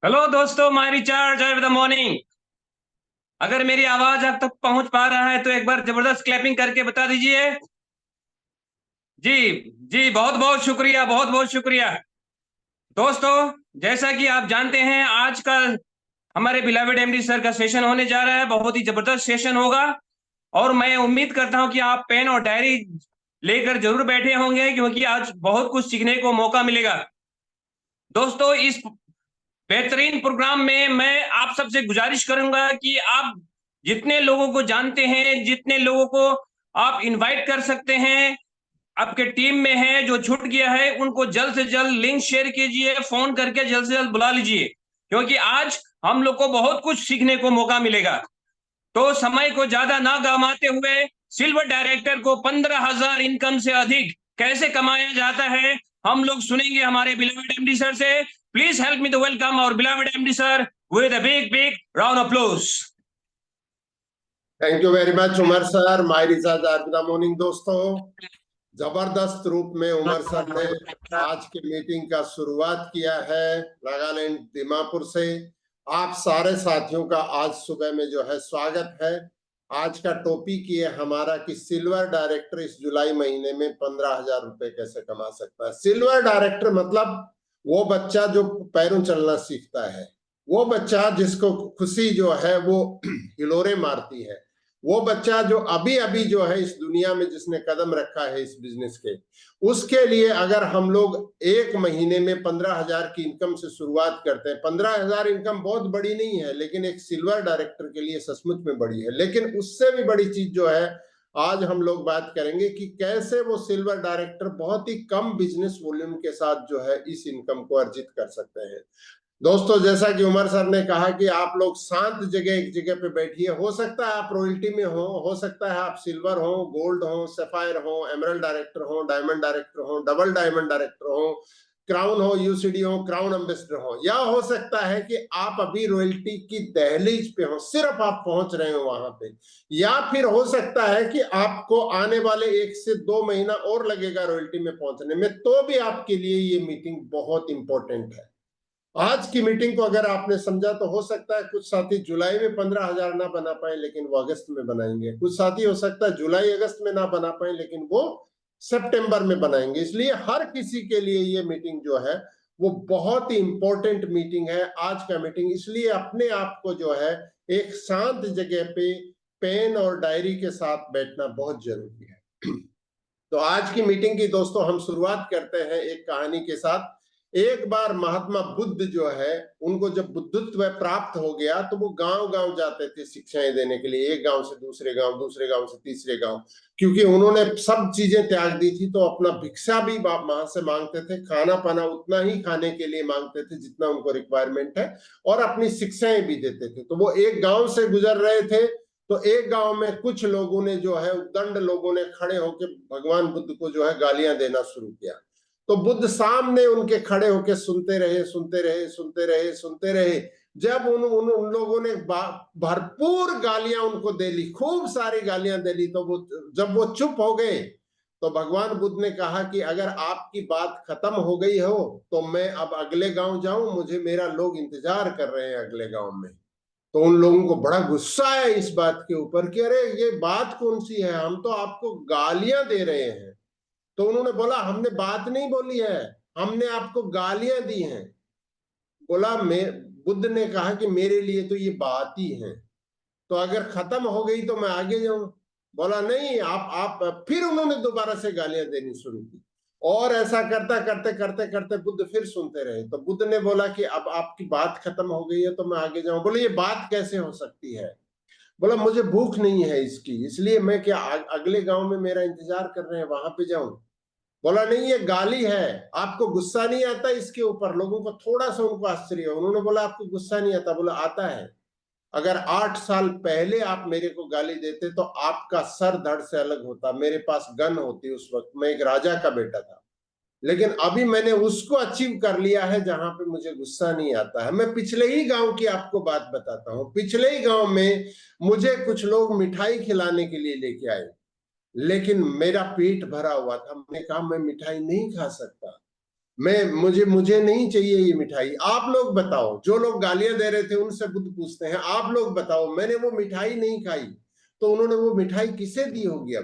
Hello दोस्तों, my recharge with the morning. अगर मेरी आवाज आप तक पहुंच पा रहा है तो एक बार जबरदस्त क्लैपिंग करके बता दीजिए। जी जी, बहुत बहुत शुक्रिया, बहुत बहुत शुक्रिया। दोस्तों, जैसा कि आप जानते हैं, आज का हमारे बिलावेड एमडी सर का सेशन होने जा रहा है। बहुत ही जबरदस्त सेशन होगा और मैं उम्मीद करता हूं कि आप पेन और डायरी लेकर जरूर बैठे होंगे, क्योंकि आज बहुत कुछ सीखने को मौका मिलेगा। दोस्तों, इस बेहतरीन प्रोग्राम में मैं आप सबसे गुजारिश करूंगा कि आप जितने लोगों को जानते हैं, जितने लोगों को आप इनवाइट कर सकते हैं, आपके टीम में है जो छूट गया है, उनको जल्द से जल्द लिंक शेयर कीजिए, फोन करके जल्द से जल्द बुला लीजिए, क्योंकि आज हम लोग को बहुत कुछ सीखने को मौका मिलेगा। तो समय को ज्यादा ना गंवाते हुए, सिल्वर डायरेक्टर को 15,000 इनकम से अधिक कैसे कमाया जाता है, हम लोग सुनेंगे हमारे बिलावेड एमडी सर से। Please help me to welcome our beloved MD sir with a big big round of applause. Thank you very much Umar sir. My recharge आरबिदा मॉर्निंग। दोस्तों, जबरदस्त रूप में उमर सर ने आज की मीटिंग का शुरुआत किया है नागालैंड दीमापुर से। आप सारे साथियों का आज सुबह में जो है स्वागत है। आज का टॉपिक ये हमारा कि सिल्वर डायरेक्टर इस जुलाई महीने में 15,000 रुपए कैसे कमा सकता है। सिल्वर डायरेक्टर मतलब वो बच्चा जो पैरों चलना सीखता है, वो बच्चा जिसको खुशी जो है वो हिलोरे मारती है, वो बच्चा जो अभी अभी जो है इस दुनिया में जिसने कदम रखा है इस बिजनेस के, उसके लिए अगर हम लोग एक महीने में 15,000 की इनकम से शुरुआत करते हैं। 15,000 इनकम बहुत बड़ी नहीं है, लेकिन एक सिल्वर डायरेक्टर के लिए सचमुच में बड़ी है। लेकिन उससे भी बड़ी चीज जो है, आज हम लोग बात करेंगे कि कैसे वो सिल्वर डायरेक्टर बहुत ही कम बिजनेस वॉल्यूम के साथ जो है इस इनकम को अर्जित कर सकते हैं। दोस्तों, जैसा कि उमर सर ने कहा कि आप लोग शांत जगह एक जगह पे बैठिए। हो सकता है आप रॉयल्टी में हो सकता है आप सिल्वर हो, गोल्ड हो, सफायर हो, एमरल्ड डायरेक्टर हो, डायमंड डायरेक्टर हो, डबल डायमंड डायरेक्टर हो, क्राउन हो, यूसीडी हो, क्राउन एम्बेसडर हो, या हो सकता है कि आप अभी रॉयल्टी की दहलीज पे हो, सिर्फ आप पहुंच रहे हो वहां पे, या फिर हो सकता है कि आपको आने वाले 1 से 2 महीना और लगेगा रॉयल्टी में पहुंचने में। तो भी आपके लिए ये मीटिंग बहुत इंपॉर्टेंट है। आज की मीटिंग को अगर आपने समझा तो हो सकता है कुछ साथी जुलाई में 15,000 ना बना पाए, लेकिन वो अगस्त में बनाएंगे। कुछ साथी हो सकता है जुलाई अगस्त में ना बना पाए, लेकिन वो सितंबर में बनाएंगे। इसलिए हर किसी के लिए ये मीटिंग जो है वो बहुत ही इंपॉर्टेंट मीटिंग है आज का मीटिंग। इसलिए अपने आप को जो है एक शांत जगह पे पेन और डायरी के साथ बैठना बहुत जरूरी है। तो आज की मीटिंग की दोस्तों हम शुरुआत करते हैं एक कहानी के साथ। एक बार महात्मा बुद्ध जो है, उनको जब बुद्धत्व प्राप्त हो गया तो वो गांव गांव जाते थे शिक्षाएं देने के लिए, एक गांव से दूसरे गांव, दूसरे गांव से तीसरे गांव, क्योंकि उन्होंने सब चीजें त्याग दी थी। तो अपना भिक्षा भी वहां से मांगते थे, खाना पाना उतना ही खाने के लिए मांगते थे जितना उनको रिक्वायरमेंट है, और अपनी शिक्षाएं भी देते थे। तो वो एक गांव से गुजर रहे थे, तो एक गांव में कुछ लोगों ने जो है, उद्दंड लोगों ने खड़े होकर भगवान बुद्ध को जो है गालियां देना शुरू किया। तो बुद्ध सामने उनके खड़े होकर सुनते रहे, सुनते रहे, सुनते रहे, सुनते रहे। जब उन लोगों ने भरपूर गालियां उनको दे ली, खूब सारी गालियां दे ली, तो जब वो चुप हो गए तो भगवान बुद्ध ने कहा कि अगर आपकी बात खत्म हो गई हो तो मैं अब अगले गांव जाऊं, मुझे मेरा लोग इंतजार कर रहे हैं अगले गांव में। तो उन लोगों को बड़ा गुस्सा है इस बात के ऊपर कि अरे ये बात कौन सी है, हम तो आपको गालियां दे रहे हैं। तो उन्होंने बोला हमने बात नहीं बोली है, हमने आपको गालियां दी हैं। बोला मैं बुद्ध ने कहा कि मेरे लिए तो ये बात ही है, तो अगर खत्म हो गई तो मैं आगे जाऊं। बोला नहीं, आप फिर उन्होंने दोबारा से गालियां देनी शुरू की, और ऐसा करता करते करते करते बुद्ध फिर सुनते रहे। तो बुद्ध ने बोला कि अब आपकी बात खत्म हो गई है तो मैं आगे जाऊं। बोले ये बात कैसे हो सकती है? बोला मुझे भूख नहीं है इसकी, इसलिए मैं क्या अगले गांव में मेरा इंतजार कर रहे हैं वहां पे जाऊं। बोला नहीं, ये गाली है, आपको गुस्सा नहीं आता इसके ऊपर? लोगों को थोड़ा सा उनको आश्चर्य हो। उन्होंने बोला आपको गुस्सा नहीं आता? बोला आता है। अगर 8 साल पहले आप मेरे को गाली देते तो आपका सर धड़ से अलग होता, मेरे पास गन होती उस वक्त, मैं एक राजा का बेटा था। लेकिन अभी मैंने उसको अचीव कर लिया है जहां पे मुझे गुस्सा नहीं आता है। मैं पिछले ही गांव की आपको बात बताता हूँ। पिछले ही गांव में मुझे कुछ लोग मिठाई खिलाने के लिए लेके आए, लेकिन मेरा पेट भरा हुआ था। मैंने कहा मैं मिठाई नहीं खा सकता। मुझे नहीं चाहिए ये मिठाई। आप लोग बताओ, जो लोग गालियां दे रहे थे उनसे बुद्ध पूछते हैं, आप लोग बताओ, मैंने वो मिठाई नहीं खाई तो उन्होंने वो मिठाई किसे दी होगी? अब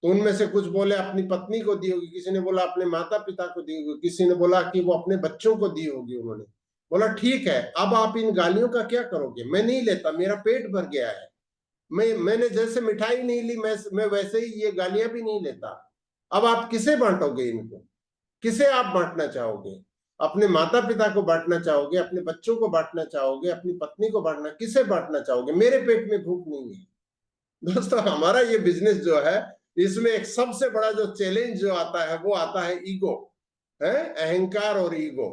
तो उनमें से कुछ बोले अपनी पत्नी को दी होगी, किसी ने बोला अपने माता पिता को दी होगी, किसी ने बोला कि वो अपने बच्चों को दी होगी। उन्होंने बोला ठीक है, अब आप इन गालियों का क्या करोगे? मैं नहीं लेता, मेरा पेट भर गया है। मैंने जैसे मिठाई नहीं ली, मैं वैसे ही ये गालियां भी नहीं लेता। अब आप किसे बांटोगे इनको? किसे आप बांटना चाहोगे? अपने माता पिता को बांटना चाहोगे, अपने बच्चों को बांटना चाहोगे, अपनी पत्नी को बांटना, किसे बांटना चाहोगे? मेरे पेट में भूख नहीं है। दोस्तों, हमारा ये बिजनेस जो है, इसमें एक सबसे बड़ा जो चैलेंज जो आता है वो आता है ईगो, है अहंकार और ईगो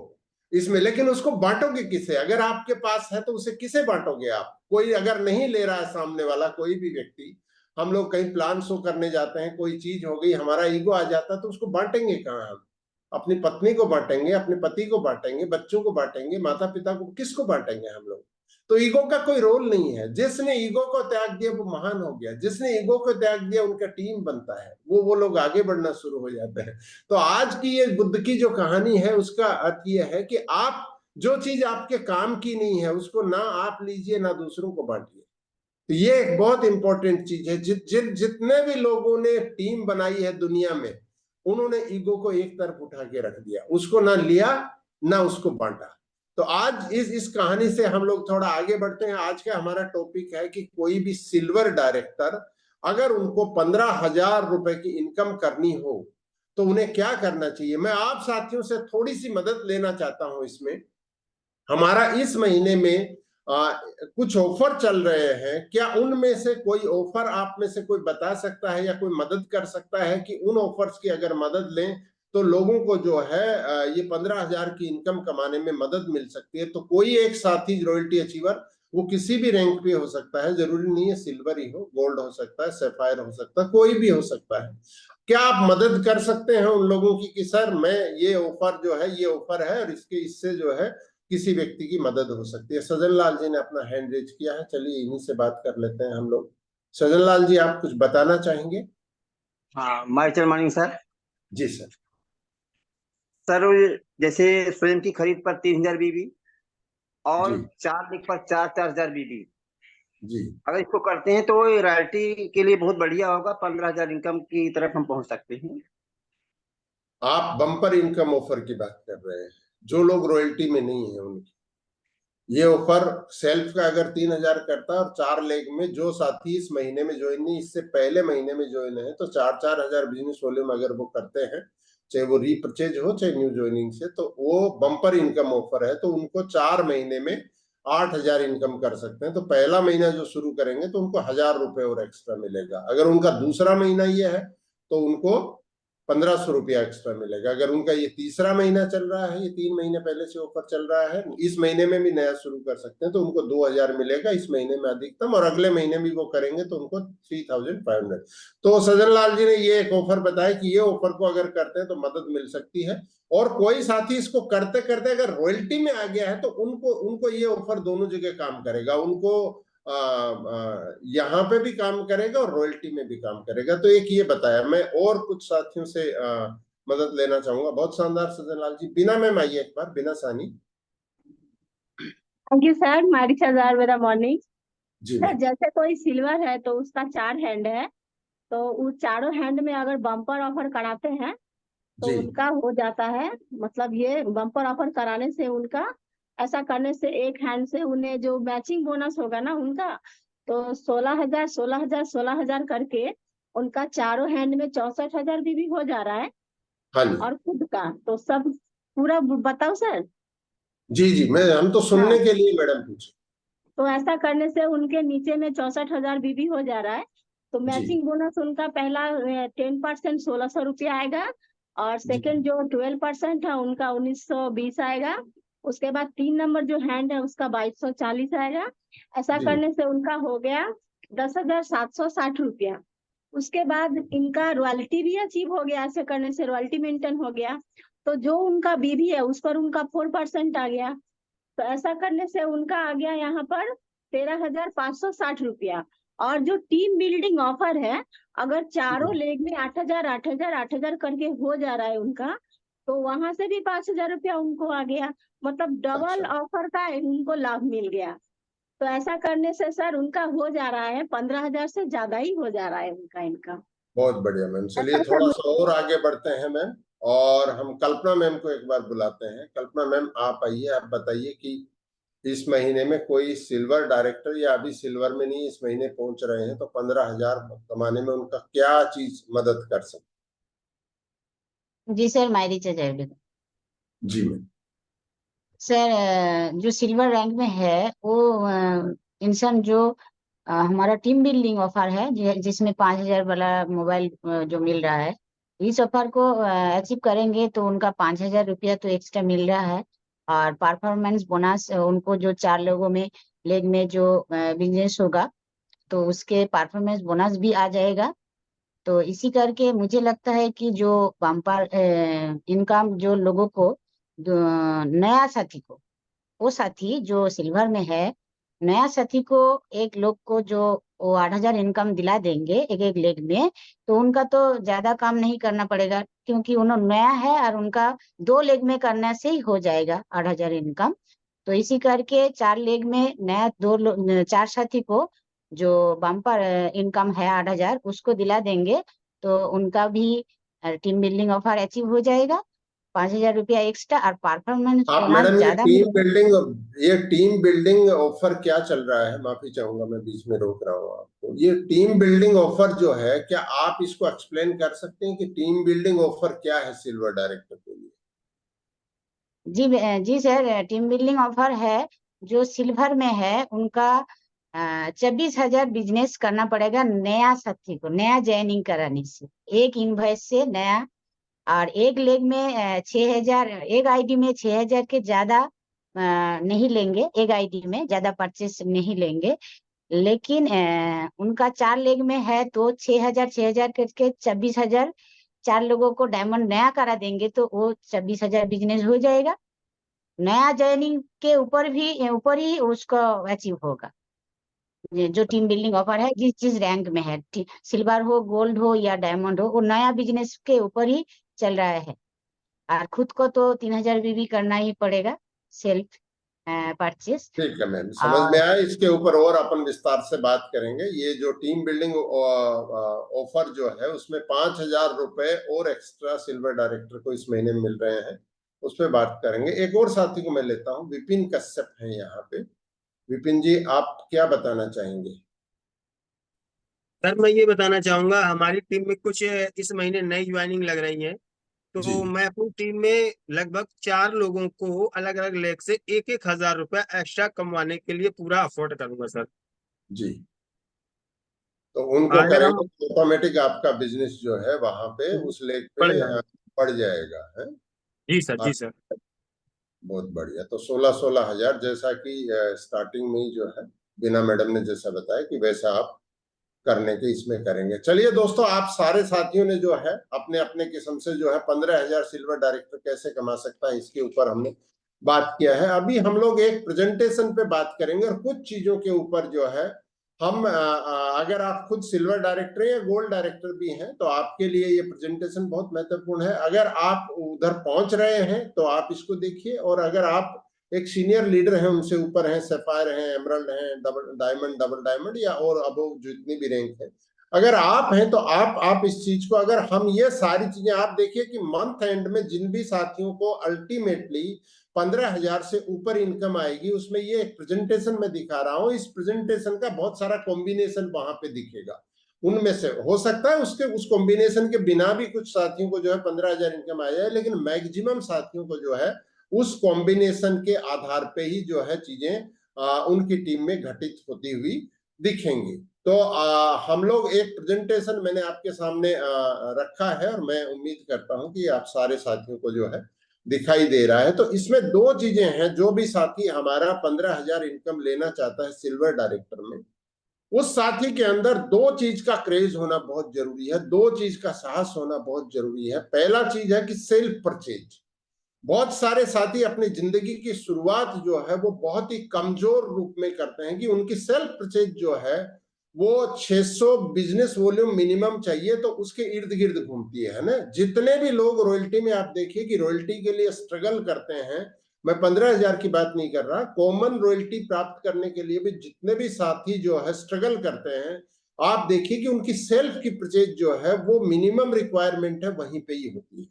इसमें। लेकिन उसको बांटोगे किसे? अगर आपके पास है तो उसे किसे बांटोगे आप? कोई अगर नहीं ले रहा है सामने वाला, कोई भी व्यक्ति, हम लोग कहीं प्लान शो करने जाते हैं, कोई चीज हो गई, हमारा ईगो आ जाता है, तो उसको बांटेंगे कहाँ हम? अपनी पत्नी को बांटेंगे, अपने पति को बांटेंगे, बच्चों को बांटेंगे, माता पिता को, किसको बांटेंगे हम लोग? तो ईगो का कोई रोल नहीं है। जिसने ईगो को त्याग दिया वो महान हो गया। जिसने ईगो को त्याग दिया उनका टीम बनता है, वो लोग आगे बढ़ना शुरू हो जाते हैं। तो आज की ये बुद्ध की जो कहानी है उसका अर्थ ये है कि आप जो चीज आपके काम की नहीं है उसको ना आप लीजिए ना दूसरों को बांटिए। तो ये एक बहुत इंपॉर्टेंट चीज है। जितने भी लोगों ने टीम बनाई है दुनिया में, उन्होंने ईगो को एक तरफ उठा के रख दिया, उसको ना लिया ना उसको बांटा। तो आज इस कहानी से हम लोग थोड़ा आगे बढ़ते हैं। आज का हमारा टॉपिक है कि कोई भी सिल्वर डायरेक्टर अगर उनको 15,000 रुपए की इनकम करनी हो तो उन्हें क्या करना चाहिए। मैं आप साथियों से थोड़ी सी मदद लेना चाहता हूं इसमें। हमारा इस महीने में कुछ ऑफर चल रहे हैं। क्या उनमें से कोई ऑफर आप में से कोई बता सकता है या कोई मदद कर सकता है कि उन ऑफर्स की अगर मदद लें तो लोगों को जो है ये 15,000 की इनकम कमाने में मदद मिल सकती है? तो कोई एक साथी रॉयल्टी अचीवर, वो किसी भी रैंक पे हो सकता है, जरूरी नहीं है सिल्वर ही हो, गोल्ड हो सकता है, सैफायर हो सकता है, कोई भी हो सकता है। क्या आप मदद कर सकते हैं उन लोगों की कि सर मैं ये ऑफर जो है, ये ऑफर है और इससे जो है किसी व्यक्ति की मदद हो सकती है? सजन लाल जी ने अपना हैंड रेज किया है, चलिए इन्हीं से बात कर लेते हैं हम लोग। सजन लाल जी, आप कुछ बताना चाहेंगे? हाँ, मास्टर मॉर्निंग सर। जी सर। सर, जैसे स्वयं की खरीद पर 3,000 बीबी और जी 4 लिख पर 4,000 बीबी, जी। अगर इसको करते हैं तो रॉयल्टी के लिए बहुत बढ़िया होगा। 15,000 इनकम की तरफ हम पहुंच सकते हैं। आप बम्पर इनकम ऑफर की बात कर रहे हैं, जो लोग रॉयल्टी में नहीं है उनकी। ये ऑफर सेल्फ का अगर 3,000 करता है और 4 लेग में जो साथी इस महीने में ज्वाइन नहीं, इससे पहले महीने में ज्वाइन है, तो 4-4 हजार बिजनेस वॉल्यूम अगर वो करते हैं, चाहे वो रीपरचेज हो चाहे न्यू ज्वाइनिंग से, तो वो बम्पर इनकम ऑफर है। तो उनको 4 महीने में 8,000 इनकम कर सकते हैं। तो पहला महीना जो शुरू करेंगे तो उनको 1,000 रुपए और एक्स्ट्रा मिलेगा। अगर उनका दूसरा महीना ये है तो उनको 1,500 रुपया एक्स्ट्रा मिलेगा। अगर उनका ये तीसरा महीना चल रहा है, ये 3 महीने पहले से ऑफर चल रहा है, इस महीने में भी नया शुरू कर सकते हैं, तो उनको 2,000 मिलेगा इस महीने में अधिकतम, और अगले महीने भी वो करेंगे तो उनको 3,500। तो सजन लाल जी ने ये एक ऑफर बताया कि ये ऑफर को अगर करते हैं तो मदद मिल सकती है। और कोई साथी इसको करते करते अगर रॉयल्टी में आ गया है तो उनको ये ऑफर दोनों जगह काम करेगा। उनको यहाँ पे भी काम करेगा और रॉयल्टी में भी काम करेगा। तो एक ये बताया। मैं और कुछ साथियों से मदद लेना चाहूंगा। बहुत शानदार सजन लाल जी। बिना मैम आइए एक बार, बिना सानी। Thank you sir. मारिक हजार मेरा मॉर्निंग। जी सर, मैम। जैसे कोई सिल्वर है तो उसका 4 हैंड है, तो उस चारों हैंड में अगर बम्पर ऑफर कराते हैं तो जी उनका हो जाता है। मतलब ये बम्पर ऑफर कराने से उनका, ऐसा करने से एक हैंड से उन्हें जो मैचिंग बोनस होगा ना उनका, तो 16,000 16,000 16,000 करके उनका चारों हैंड में 64,000 भी हो जा रहा है। हाँ जी। और खुद का तो सब पूरा बताओ सर। जी जी, हम तो सुनने हाँ, के लिए मैडम पूछे। तो ऐसा करने से उनके नीचे में 64,000 बीबी हो जा रहा है। तो जी मैचिंग बोनस उनका पहला 10% 1,600 रुपया आएगा, और जी सेकंड जो 12% है उनका 1,920 आएगा। उसके बाद 3 नंबर जो हैंड है उसका 2,240 आएगा। ऐसा जी करने से उनका हो गया 10,760 रुपया। उसके बाद इनका रॉयल्टी भी अचीव हो गया। ऐसे करने से रॉयल्टी मेंटेन हो गया, तो जो उनका बीबी है उस पर उनका 4% आ गया। तो ऐसा करने से उनका आ गया यहाँ पर 13,560 रुपया। और जो टीम बिल्डिंग ऑफर है, अगर चारों लेग में 8,000 8,000 8,000 करके हो जा रहा है उनका, तो वहां से भी 5,000 रुपया उनको आ गया, मतलब डबल अच्छा। ऑफर का उनको लाभ मिल गया। तो ऐसा करने से सर उनका हो जा रहा है 15,000 से ज्यादा ही हो जा रहा है उनका इनकम। बहुत बढ़िया मैम, चलिए ऐसा थोड़ा सब। सा और आगे बढ़ते हैं मैम, और हम कल्पना मैम को एक बार बुलाते हैं। कल्पना मैम आप आइए, आप बताइए कि इस महीने में कोई सिल्वर डायरेक्टर या अभी सिल्वर में नहीं इस महीने पहुंच रहे हैं, तो 15,000 कमाने में उनका क्या चीज मदद कर सकती? जी सर, माय रिचार्ज एवरीथिंग। जी मैम। सर जो सिल्वर रैंक में है वो इंसान जो हमारा टीम बिल्डिंग ऑफर है जिसमें 5,000 वाला मोबाइल जो मिल रहा है, इस ऑफर को अचीव करेंगे तो उनका 5,000 रुपया तो एक्स्ट्रा मिल रहा है। और परफॉर्मेंस बोनस उनको जो 4 लोगों में लेग में जो बिजनेस होगा तो उसके परफॉर्मेंस बोनस भी आ जाएगा। तो इसी करके मुझे लगता है कि जो बम्पर इनकम जो लोगों को नया साथी को, वो साथी जो सिल्वर में है, नया साथी को एक लोग को जो वो 8,000 इनकम दिला देंगे एक एक लेग में, तो उनका तो ज्यादा काम नहीं करना पड़ेगा क्योंकि उन्होंने नया है और उनका 2 लेग में करने से ही हो जाएगा 8,000 इनकम। तो इसी करके 4 लेग में नया 4 साथी को जो बम्पर इनकम है 8,000 उसको दिला देंगे तो उनका भी टीम बिल्डिंग ऑफर अचीव हो जाएगा, 5,000 रुपया एक्स्ट्रा और परफॉर्मेंस आप बोनस मैडम ज्यादा ये टीम बिल्डिंग ऑफर क्या चल रहा है? माफी चाहूंगा मैं बीच में रोक रहा हूँ आपको। ये टीम बिल्डिंग ऑफर जो है, क्या आप इसको एक्सप्लेन कर सकते हैं कि टीम बिल्डिंग ऑफर क्या है सिल्वर डायरेक्टर के लिए? जी सर, टीम बिल्डिंग ऑफर है जो सिल्वर में है उनका 24,000 बिजनेस करना पड़ेगा नया साथी को, नया ज्वाइनिंग कराने से, एक इनवॉइस से नया। और एक लेग में 6,000, एक आईडी में 6,000 के ज्यादा नहीं लेंगे, एक आईडी में ज्यादा परचेस नहीं लेंगे। लेकिन उनका 4 लेग में है तो 6,000 करके 24,000 4 लोगों को डायमंड नया करा देंगे तो वो 24,000 बिजनेस हो जाएगा। नया ज्वाइनिंग के ऊपर ही उसका अचीव होगा। जो टीम बिल्डिंग ऑफर है जिस जिस रैंक में है, सिल्वर हो, गोल्ड हो या डायमंड हो, वो नया बिजनेस के ऊपर ही चल रहा है। और खुद को तो 3,000 भी करना ही पड़ेगा सेल्फ परचेस। ठीक है मैम, समझ में और आया। इसके ऊपर और अपन विस्तार से बात करेंगे। ये जो टीम बिल्डिंग ऑफर जो है उसमें 5,000 रुपए और एक्स्ट्रा सिल्वर डायरेक्टर को इस महीने में मिल रहे हैं, उस पर बात करेंगे। एक और साथी को मैं लेता हूँ, विपिन कश्यप है यहाँ पे। विपिन जी आप क्या बताना चाहेंगे? सर मैं ये बताना चाहूंगा, हमारी टीम में कुछ इस महीने नई ज्वाइनिंग लग रही है, जी तो मैं अपनी टीम में लगभग 4 लोगों को अलग अलग लेग से 1,000 रुपया एक्स्ट्रा कमवाने के लिए पूरा अफोर्ड करूंगा सर। जी, तो उनको अगर करेंगे हम तो ऑटोमेटिक आपका बिजनेस जो है वहां पे उस लेग पे बढ़ जाए। बढ़ जाएगा है। जी सर, जी सर। बहुत बढ़िया। तो 16,000 जैसा कि स्टार्टिंग में ही जो है बिना मैडम ने जैसा बताया कि वैसा आप करने के इसमें करेंगे। चलिए दोस्तों, आप सारे साथियों ने जो है अपने अपने किस्म से जो है 15,000 सिल्वर डायरेक्टर कैसे कमा सकता है इसके ऊपर हमने बात किया है। अभी हम लोग एक प्रेजेंटेशन पे बात करेंगे और कुछ चीजों के ऊपर जो है हम अगर आप खुद सिल्वर डायरेक्टर या गोल्ड डायरेक्टर भी हैं तो आपके लिए ये प्रेजेंटेशन बहुत महत्वपूर्ण है। अगर आप उधर पहुंच रहे हैं तो आप इसको देखिए, और अगर आप एक सीनियर लीडर हैं, उनसे ऊपर हैं, सफायर हैं, एमरल्ड हैं, डबल डायमंड या और अबव जितनी भी रैंक है, अगर आप हैं तो आप इस चीज को, अगर हम ये सारी चीजें आप देखिए कि मंथ एंड में जिन भी साथियों को अल्टीमेटली 15,000 से ऊपर इनकम आएगी, उसमें ये एक प्रेजेंटेशन में दिखा रहा हूं, इस प्रेजेंटेशन का बहुत सारा कॉम्बिनेशन वहां पे दिखेगा। उनमें से हो सकता है उस कॉम्बिनेशन के बिना भी कुछ साथियों को जो है 15,000 इनकम आ जाए, लेकिन मैक्सिमम साथियों को जो है उस कॉम्बिनेशन के आधार पे ही जो है चीजें उनकी टीम में घटित होती हुई दिखेंगी। तो हम लोग एक प्रेजेंटेशन मैंने आपके सामने रखा है और मैं उम्मीद करता हूं कि आप सारे साथियों को जो है दिखाई दे रहा है। तो इसमें 2 चीजें हैं। जो भी साथी हमारा 15,000 इनकम लेना चाहता है सिल्वर डायरेक्टर में, उस साथी के अंदर 2 चीज का क्रेज होना बहुत जरूरी है, 2 चीज का साहस होना बहुत जरूरी है। पहला चीज है कि सेल्फ परचेज। बहुत सारे साथी अपनी जिंदगी की शुरुआत जो है वो बहुत ही कमजोर रूप में करते हैं कि उनकी सेल्फ परचेज जो है वो 600 बिजनेस वॉल्यूम मिनिमम चाहिए, तो उसके इर्द गिर्द घूमती है ना। जितने भी लोग रॉयल्टी में, आप देखिए कि रॉयल्टी के लिए स्ट्रगल करते हैं, मैं 15,000 की बात नहीं कर रहा, कॉमन रॉयल्टी प्राप्त करने के लिए भी जितने भी साथी जो है स्ट्रगल करते हैं, आप देखिए कि उनकी सेल्फ की परचेज जो है वो मिनिमम रिक्वायरमेंट है वहीं पे ही होती है,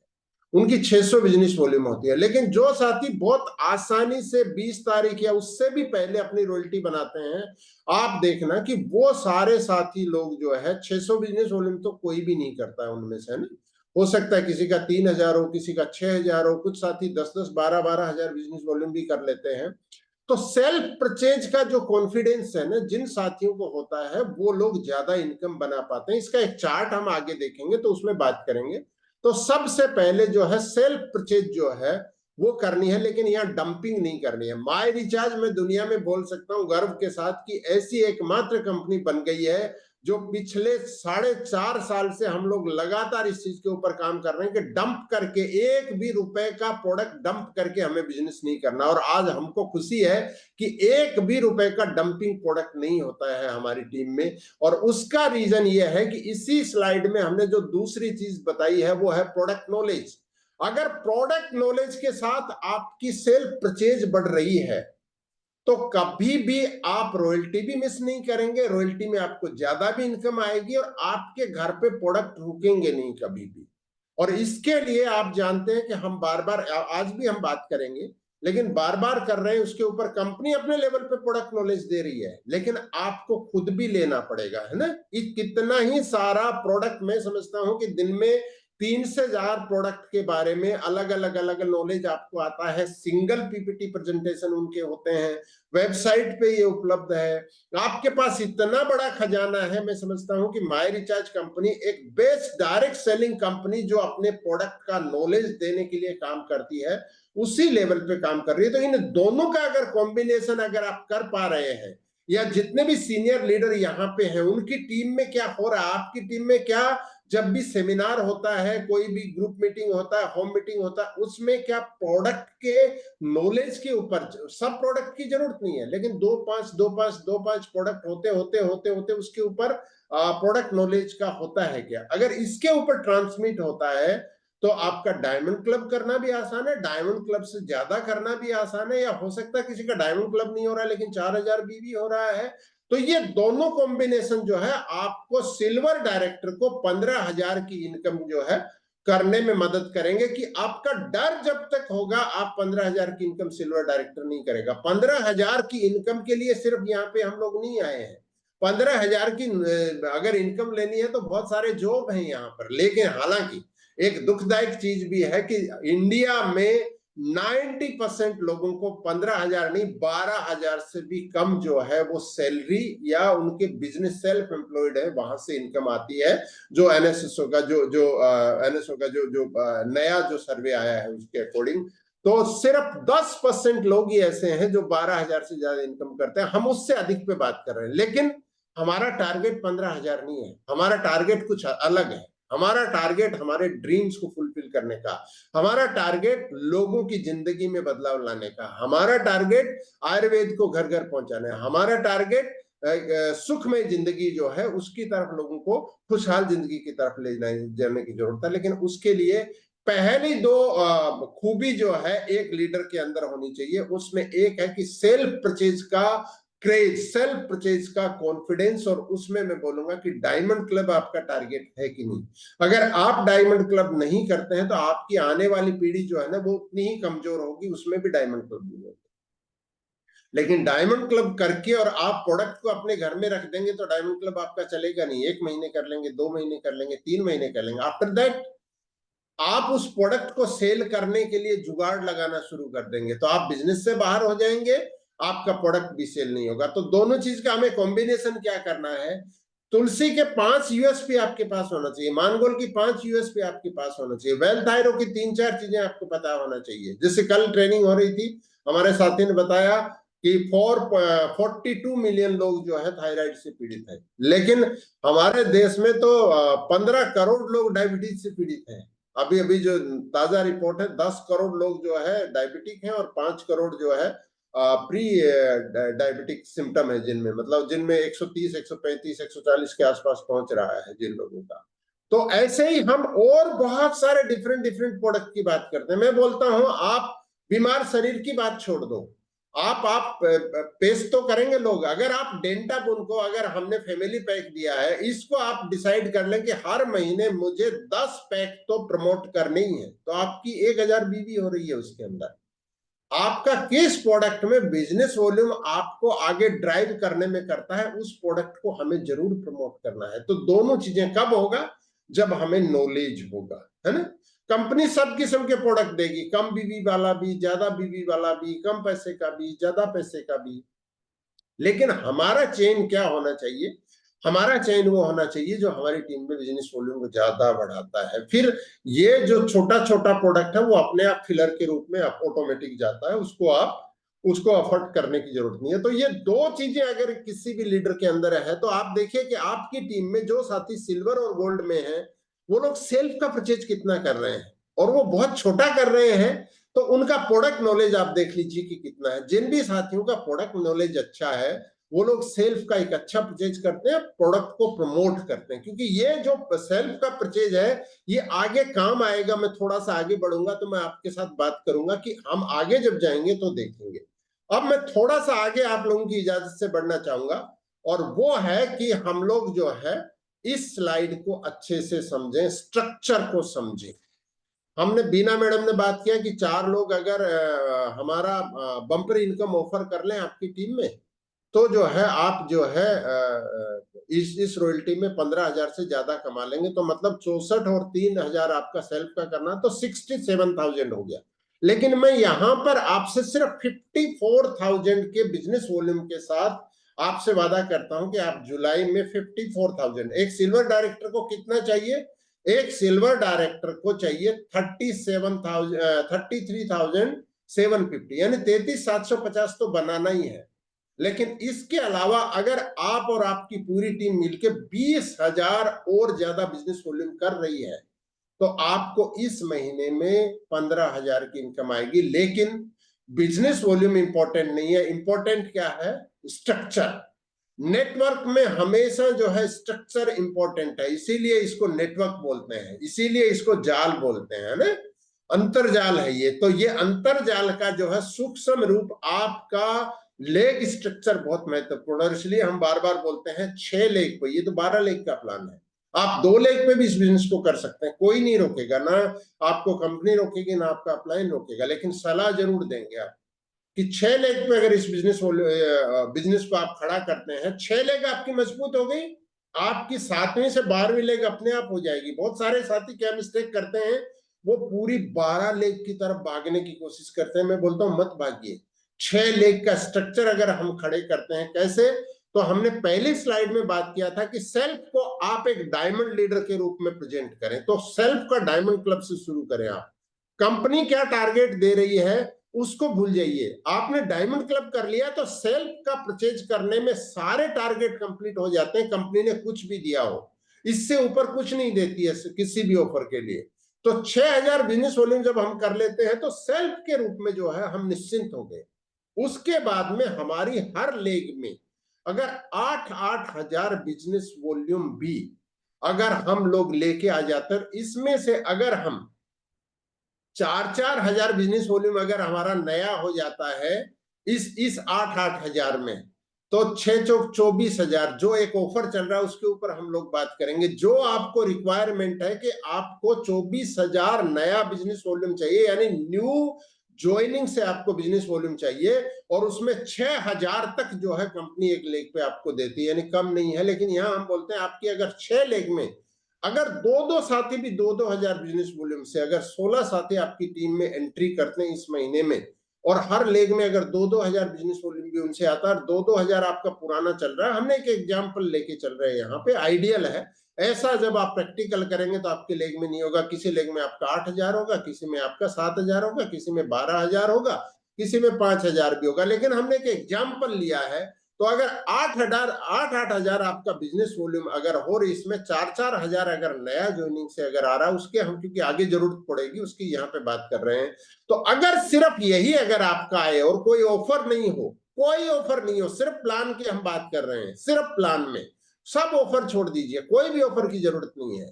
उनकी 600 बिजनेस वॉल्यूम होती है। लेकिन जो साथी बहुत आसानी से 20 तारीख या उससे भी पहले अपनी रॉयल्टी बनाते हैं, आप देखना कि वो सारे साथी लोग जो है 600 बिजनेस वॉल्यूम तो कोई भी नहीं करता है उनमें से, है ना। हो सकता है किसी का 3,000 हो, किसी का 6,000 हो, कुछ साथी 10-10, 12-12 हजार बिजनेस वॉल्यूम भी कर लेते हैं। तो सेल्फ परचेज का जो कॉन्फिडेंस है ना, जिन साथियों को होता है, वो लोग ज्यादा इनकम बना पाते हैं। इसका एक चार्ट हम आगे देखेंगे तो उसमें बात करेंगे। तो सबसे पहले जो है सेल्फ परचेज जो है वो करनी है, लेकिन यहाँ डंपिंग नहीं करनी है। माई रिचार्ज में दुनिया में बोल सकता हूं गर्व के साथ कि ऐसी एकमात्र कंपनी बन गई है जो पिछले 4.5 साल से हम लोग लगातार इस चीज के ऊपर काम कर रहे हैं कि डंप करके, एक भी रुपए का प्रोडक्ट डंप करके हमें बिजनेस नहीं करना। और आज हमको खुशी है कि एक भी रुपए का डंपिंग प्रोडक्ट नहीं होता है हमारी टीम में। और उसका रीजन ये है कि इसी स्लाइड में हमने जो दूसरी चीज बताई है वो है प्रोडक्ट नॉलेज। अगर प्रोडक्ट नॉलेज के साथ आपकी सेल्फ परचेज बढ़ रही है तो कभी भी आप रॉयल्टी भी मिस नहीं करेंगे, रॉयल्टी में आपको ज्यादा भी इनकम आएगी और आपके घर पे प्रोडक्ट रुकेंगे नहीं कभी भी। और इसके लिए आप जानते हैं कि हम बार बार, आज भी हम बात करेंगे, लेकिन बार बार कर रहे हैं उसके ऊपर। कंपनी अपने लेवल पे प्रोडक्ट नॉलेज दे रही है, लेकिन आपको खुद भी लेना पड़ेगा, है ना। कितना ही सारा प्रोडक्ट, मैं समझता हूं कि दिन में 3 से 4 प्रोडक्ट के बारे में अलग अलग नॉलेज आपको आता है। सिंगल पीपीटी प्रेजेंटेशन उनके होते हैं, वेबसाइट पे ये उपलब्ध है। आपके पास इतना बड़ा खजाना है। मैं समझता हूं कि माई रिचार्ज कंपनी एक बेस्ट डायरेक्ट सेलिंग कंपनी जो अपने प्रोडक्ट का नॉलेज देने के लिए काम करती है, उसी लेवल पे काम कर रही है। तो इन दोनों का अगर कॉम्बिनेशन अगर आप कर पा रहे हैं, या जितने भी सीनियर लीडर यहाँ पे हैं उनकी टीम में क्या हो रहा है, आपकी टीम में क्या, जब भी सेमिनार होता है, कोई भी ग्रुप मीटिंग होता है, होम मीटिंग होता है, उसमें क्या प्रोडक्ट के नॉलेज के ऊपर, सब प्रोडक्ट की जरूरत नहीं है, लेकिन 2-5 प्रोडक्ट होते उसके ऊपर प्रोडक्ट नॉलेज का होता है क्या? अगर इसके ऊपर ट्रांसमिट होता है तो आपका डायमंड क्लब करना भी आसान है, डायमंड क्लब से ज्यादा करना भी आसान है। या हो सकता है किसी का डायमंड क्लब नहीं हो रहा है लेकिन 4,000 बीवी हो रहा है। तो ये दोनों कॉम्बिनेशन जो है आपको सिल्वर डायरेक्टर को 15,000 की इनकम जो है करने में मदद करेंगे। कि आपका डर जब तक होगा, आप 15,000 की इनकम सिल्वर डायरेक्टर नहीं करेगा। 15,000 की इनकम के लिए सिर्फ यहाँ पे हम लोग नहीं आए हैं। 15,000 की अगर इनकम लेनी है तो बहुत सारे जॉब हैं यहाँ पर। लेकिन हालांकि एक दुखदायक चीज भी है कि इंडिया में 90% लोगों को 15,000 नहीं, 12,000 से भी कम जो है वो सैलरी या उनके बिजनेस सेल्फ एम्प्लॉयड है, वहां से इनकम आती है। जो एनएसएसओ का जो नया जो सर्वे आया है उसके अकॉर्डिंग, तो सिर्फ 10% लोग ही ऐसे हैं जो 12,000 से ज्यादा इनकम करते हैं। हम उससे अधिक पे बात कर रहे हैं, लेकिन हमारा टारगेट 15,000 नहीं है। हमारा टारगेट कुछ अलग है। हमारा टारगेट हमारे ड्रीम्स को फुलफिल करने का, हमारा टारगेट लोगों की जिंदगी में बदलाव लाने का, हमारा टारगेट आयुर्वेद को घर घर पहुंचाना है, हमारा टारगेट सुखमय जिंदगी जो है उसकी तरफ, लोगों को खुशहाल जिंदगी की तरफ ले जाने की जरूरत है। लेकिन उसके लिए पहली 2 खूबी जो है एक लीडर के अंदर होनी चाहिए। उसमें एक है कि सेल्फ परचेज का क्रेज, सेल्फ परचेज का कॉन्फिडेंस। और उसमें मैं बोलूंगा कि डायमंड क्लब आपका टारगेट है कि नहीं। अगर आप डायमंड क्लब नहीं करते हैं तो आपकी आने वाली पीढ़ी जो है ना वो उतनी ही कमजोर होगी, उसमें भी डायमंड क्लब नहीं होगा। लेकिन डायमंड क्लब करके और आप प्रोडक्ट को अपने घर में रख देंगे तो डायमंड क्लब आपका चलेगा नहीं। 1 महीने कर लेंगे, 2 महीने कर लेंगे, 3 महीने कर लेंगे। आफ्टर दैट आप उस प्रोडक्ट को सेल करने के लिए जुगाड़ लगाना शुरू कर देंगे, तो आप बिजनेस से बाहर हो जाएंगे, आपका प्रोडक्ट भी सेल नहीं होगा। तो दोनों चीज का हमें कॉम्बिनेशन क्या करना है। तुलसी के 5 यूएसपी आपके पास होना चाहिए, मानगोल की 5 यूएसपी आपके पास होना चाहिए, वेल्थ आयरो की 3-4 चीजें आपको पता होना चाहिए। जैसे कल ट्रेनिंग हो रही थी, हमारे साथी ने बताया कि 42 मिलियन लोग जो है थायराइड से पीड़ित है, लेकिन हमारे देश में तो 15 करोड़ लोग डायबिटीज से पीड़ित है। अभी जो ताजा रिपोर्ट है, 10 करोड़ लोग जो है डायबिटिक हैं और 5 करोड़ जो है प्री डायबिटिक सिम्टम है जिनमें, मतलब जिनमें 130, 135, 140 के आसपास पहुंच रहा है जिन लोगों का। तो ऐसे ही हम और बहुत सारे डिफरेंट डिफरेंट प्रोडक्ट की बात करते हैं। मैं बोलता हूं आप बीमार शरीर की बात छोड़ दो, आप पेस्ट तो करेंगे लोग। अगर आप डेंटाबुन को अगर हमने फैमिली पैक दिया है, इसको आप डिसाइड कर लें कि हर महीने मुझे 10 पैक तो प्रमोट करने ही है, तो आपकी 1000 बीवी हो रही है उसके अंदर। आपका किस प्रोडक्ट में बिजनेस वॉल्यूम आपको आगे ड्राइव करने में करता है, उस प्रोडक्ट को हमें जरूर प्रमोट करना है। तो दोनों चीजें कब होगा? जब हमें नॉलेज होगा, है ना। कंपनी सब किस्म के प्रोडक्ट देगी, कम बीवी वाला भी, ज्यादा बीवी वाला भी, कम पैसे का भी, ज्यादा पैसे का भी। लेकिन हमारा चेन क्या होना चाहिए? हमारा चेन वो होना चाहिए जो हमारी टीम में बिजनेस वॉल्यूम को ज्यादा बढ़ाता है। फिर ये जो छोटा छोटा प्रोडक्ट है वो अपने आप फिलर के रूप में ऑटोमेटिक जाता है, उसको अफोर्ड करने की जरूरत नहीं है। तो ये दो चीजें अगर किसी भी लीडर के अंदर है, तो आप देखिए कि आपकी टीम में जो साथी सिल्वर और गोल्ड में है, वो लोग सेल्फ का परचेज कितना कर रहे हैं, और वो बहुत छोटा कर रहे हैं, तो उनका प्रोडक्ट नॉलेज आप देख लीजिए कि कितना है। जिन भी साथियों का प्रोडक्ट नॉलेज अच्छा है, वो लोग सेल्फ का एक अच्छा परचेज करते हैं, प्रोडक्ट को प्रमोट करते हैं। क्योंकि ये जो सेल्फ का परचेज है, ये आगे काम आएगा। मैं थोड़ा सा आगे बढ़ूंगा तो मैं आपके साथ बात करूंगा कि हम आगे जब जाएंगे तो देखेंगे। अब मैं थोड़ा सा आगे आप लोगों की इजाजत से बढ़ना चाहूंगा, और वो है कि हम लोग जो है इस स्लाइड को अच्छे से समझें, स्ट्रक्चर को समझें। हमने बीना मैडम ने बात किया कि 4 लोग अगर हमारा बम्पर इनकम ऑफर कर लें आपकी टीम में, तो जो है आप जो है इस रॉयल्टी में 15,000 से ज्यादा कमा लेंगे। तो मतलब 64 और 3,000 आपका सेल्फ का करना, तो 67,000 हो गया। लेकिन मैं यहां पर आपसे सिर्फ 54,000 के बिजनेस वॉल्यूम के साथ आपसे वादा करता हूं कि आप जुलाई में 54,000। एक सिल्वर डायरेक्टर को कितना चाहिए? एक सिल्वर डायरेक्टर को चाहिए 33,750, यानी 33,750 तो बनाना ही है। लेकिन इसके अलावा अगर आप और आपकी पूरी टीम मिलकर 20,000 और ज्यादा बिजनेस वॉल्यूम कर रही है, तो आपको इस महीने में 15,000 की इनकम आएगी। लेकिन बिजनेस वॉल्यूम इंपॉर्टेंट नहीं है, इंपॉर्टेंट क्या है? स्ट्रक्चर। नेटवर्क में हमेशा जो है स्ट्रक्चर इंपॉर्टेंट है, इसीलिए इसको नेटवर्क बोलते हैं, इसीलिए इसको जाल बोलते हैं ना, अंतरजाल है ये। तो ये अंतरजाल का जो है सूक्ष्म रूप आपका लेग स्ट्रक्चर बहुत महत्वपूर्ण है। इसलिए हम बार बार बोलते हैं 6 लेग पे, ये तो 12 लेग का प्लान है। आप 2 लेग पे भी इस बिजनेस को कर सकते हैं, कोई नहीं रोकेगा, ना आपको कंपनी रोकेगी ना आपका अपलाइन रोकेगा। लेकिन सलाह जरूर देंगे आप कि 6 लेग पे अगर इस बिजनेस को आप खड़ा करते हैं, 6 लेग आपकी मजबूत हो गई, आपकी 7वीं से 12वीं लेग अपने आप हो जाएगी। बहुत सारे साथी क्या मिस्टेक करते हैं, वो पूरी 12 लेग की तरफ भागने की कोशिश करते हैं। मैं बोलता हूं मत भागिए। 6 लेग का स्ट्रक्चर अगर हम खड़े करते हैं, कैसे? तो हमने पहली स्लाइड में बात किया था कि सेल्फ को आप एक डायमंड लीडर के रूप में प्रेजेंट करें। तो सेल्फ का डायमंड क्लब से शुरू करें। आप कंपनी क्या टारगेट दे रही है उसको भूल जाइए, आपने डायमंड क्लब कर लिया तो सेल्फ का परचेज करने में सारे टारगेट कंप्लीट हो जाते हैं। कंपनी ने कुछ भी दिया हो, इससे ऊपर कुछ नहीं देती है किसी भी ऑफर के लिए। तो 6,000 बिजनेस वॉल्यूम जब हम कर लेते हैं, तो सेल्फ के रूप में जो है हम निश्चिंत हो गए। उसके बाद में हमारी हर लेग में अगर 8,000 बिजनेस वॉल्यूम भी अगर हम लोग लेके आ जाते हैं, इसमें से अगर हम 4,000 बिजनेस वॉल्यूम अगर हमारा नया हो जाता है इस 8,000 में, तो 6 चौक 24,000 जो एक ऑफर चल रहा है उसके ऊपर हम लोग बात करेंगे। जो आपको रिक्वायरमेंट है कि आपको 24,000 नया बिजनेस वॉल्यूम चाहिए, यानी न्यू ज्वाइनिंग से आपको बिजनेस वॉल्यूम चाहिए, और उसमें 6,000 तक जो है कंपनी एक लेग पे आपको देती है, यानी कम नहीं है। लेकिन यहां हम बोलते हैं आपकी अगर 6 लेग में अगर 2-2 साथी भी 2-2,000 बिजनेस वॉल्यूम से, अगर 16 साथी आपकी टीम में एंट्री करते हैं इस महीने में, और हर लेग में अगर 2-2,000 बिजनेस वॉल्यूम भी उनसे आता है, 2-2,000 आपका पुराना चल रहा है, हमने एक एग्जांपल लेके चल रहे हैं यहाँ पे, आइडियल है। ऐसा जब आप प्रैक्टिकल करेंगे तो आपके लेग में नहीं होगा, किसी लेग में आपका 8,000 होगा, किसी में आपका 7,000 होगा, किसी में 12,000 होगा, किसी में 5,000 भी होगा। लेकिन हमने एक एग्जाम्पल लिया है तो अगर 8,000 आपका बिजनेस वॉल्यूम अगर हो रही, इसमें 4-4 हजार अगर नया ज्वाइनिंग से अगर आ रहा है, उसके हम क्योंकि आगे जरूरत पड़ेगी उसकी यहाँ पे बात कर रहे हैं। तो अगर सिर्फ यही अगर आपका आए और कोई ऑफर नहीं हो, कोई ऑफर नहीं हो, सिर्फ प्लान की हम बात कर रहे हैं, सिर्फ प्लान में सब ऑफर छोड़ दीजिए, कोई भी ऑफर की जरूरत नहीं है,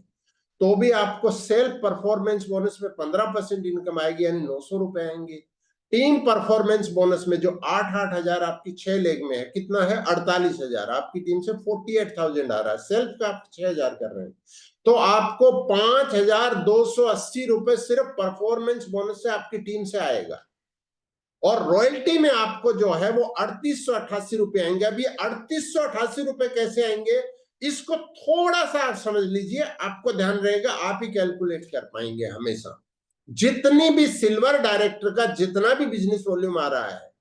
तो भी आपको सेल्फ परफॉर्मेंस बोनस में 15% इनकम आएगी, यानी 900 रुपए आएंगे। टीम परफॉर्मेंस बोनस में जो 8-8 हजार आपकी 6 लेग में है, कितना है 48,000, आपकी टीम से 48,000 आ रहा है, सेल्फ का आप 6,000 कर रहे हैं, तो आपको 5,280 रुपए सिर्फ परफॉर्मेंस बोनस से आपकी टीम से आएगा। और रॉयल्टी में आपको जो है वो 3,888 रुपए आएंगे। अभी 3,888 रुपए कैसे आएंगे, इसको थोड़ा सा आप समझ लीजिए, आपको ध्यान रहेगा, आप ही कैलकुलेट कर पाएंगे हमेशा। जितनी भी सिल्वर डायरेक्टर का जितना भी बिजनेस वॉल्यूम आ रहा है,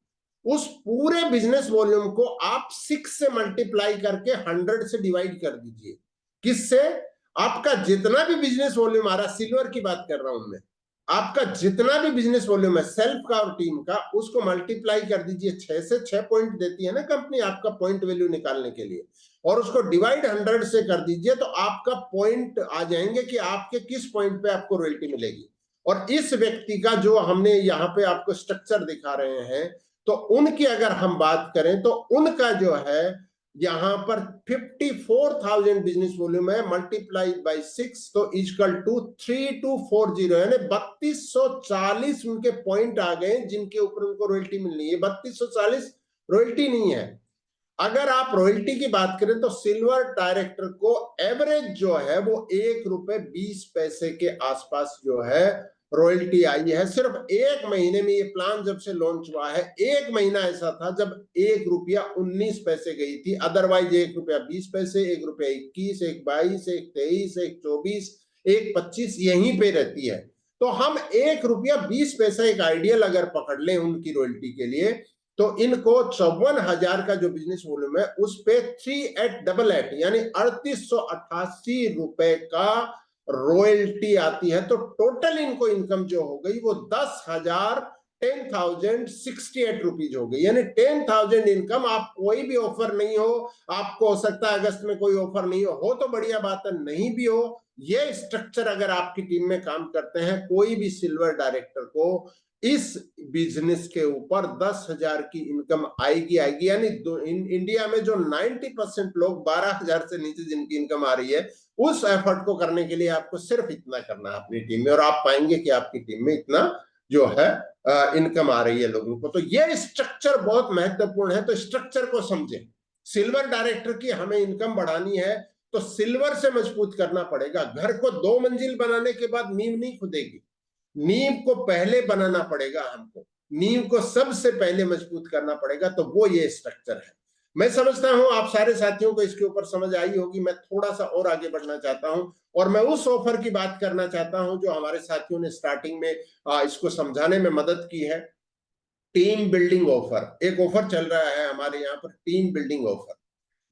उस पूरे बिजनेस वॉल्यूम को आप 6 से मल्टीप्लाई करके 100 से डिवाइड कर दीजिए। किससे? आपका जितना भी बिजनेस वॉल्यूम आ रहा है, सिल्वर की बात कर रहा हूं मैं, आपका जितना भी बिजनेस वॉल्यूम है सेल्फ का और टीम का, उसको मल्टीप्लाई कर दीजिए 6 से। 6 पॉइंट देती है ना कंपनी आपका पॉइंट वैल्यू निकालने के लिए, और उसको डिवाइड 100 से कर दीजिए, तो आपका पॉइंट आ जाएंगे कि आपके किस पॉइंट पे आपको रॉयल्टी मिलेगी। और इस व्यक्ति का जो हमने यहाँ पे आपको स्ट्रक्चर दिखा रहे हैं, तो उनकी अगर हम बात करें तो उनका जो है यहाँ पर 54,000 बिजनेस वॉल्यूम है, मल्टीप्लाइड बाय 6 तो इक्वल टू 3240, यानी 3240 उनके पॉइंट आ गए जिनके ऊपर उनको रॉयल्टी मिलनी है। 3240 रॉयल्टी नहीं है। अगर आप रॉयल्टी की बात करें तो सिल्वर डायरेक्टर को एवरेज जो है वो ₹1.20 के आसपास जो है रॉयल्टी आई है। सिर्फ एक महीने में, ये प्लान जब से लॉन्च हुआ है, एक महीना ऐसा था जब ₹1.19 गई थी, अदरवाइज ₹1.20, ₹1.21, ₹1.22, ₹1.23, ₹1.24, ₹1.25 यहीं पे रहती है। तो हम ₹1.20 एक आइडियल अगर पकड़ लें उनकी रॉयल्टी के लिए, तो इनको 54,000 का जो बिजनेस वॉल्यूम है उस पे 3888 यानी 3,888 रुपए का रॉयल्टी आती है। तो टोटल इनको इनकम जो हो गई वो 10,68 रुपीज हो गई, यानी 10,000 इनकम। आप कोई भी ऑफर नहीं हो, आपको हो सकता है अगस्त में कोई ऑफर नहीं हो तो बढ़िया बात है, नहीं भी हो, ये स्ट्रक्चर अगर आपकी टीम में काम करते हैं, कोई भी सिल्वर डायरेक्टर को इस बिजनेस के ऊपर 10,000 की इनकम आएगी। यानी इंडिया में जो 90% लोग 12,000 से नीचे जिनकी इनकम आ रही है, उस एफर्ट को करने के लिए आपको सिर्फ इतना करना है अपनी टीम में, और आप पाएंगे कि आपकी टीम में इतना जो है इनकम आ रही है लोगों को। तो ये स्ट्रक्चर बहुत महत्वपूर्ण है, तो स्ट्रक्चर को समझें। सिल्वर डायरेक्टर की हमें इनकम बढ़ानी है तो सिल्वर से मजबूत करना पड़ेगा। घर को 2 मंजिल बनाने के बाद नींव नहीं खुदेगी, नींव को पहले बनाना पड़ेगा, हमको नींव को सबसे पहले मजबूत करना पड़ेगा, तो वो ये स्ट्रक्चर है। मैं समझता हूं आप सारे साथियों को इसके ऊपर समझ आई होगी। मैं थोड़ा सा और आगे बढ़ना चाहता हूं और मैं उस ऑफर की बात करना चाहता हूं जो हमारे साथियों ने स्टार्टिंग में इसको समझाने में मदद की है। टीम बिल्डिंग ऑफर, एक ऑफर चल रहा है हमारे यहाँ पर, टीम बिल्डिंग ऑफर।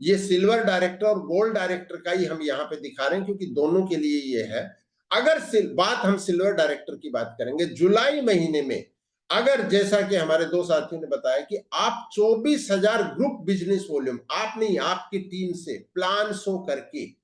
ये सिल्वर डायरेक्टर और गोल्ड डायरेक्टर का ही हम यहाँ पे दिखा रहे हैं क्योंकि दोनों के लिए ये है। अगर बात हम सिल्वर डायरेक्टर की बात करेंगे, जुलाई महीने में अगर जैसा कि हमारे 2 साथियों ने बताया कि आप 24,000 ग्रुप बिजनेस वॉल्यूम, आप नहीं आपकी टीम से प्लान शो करके,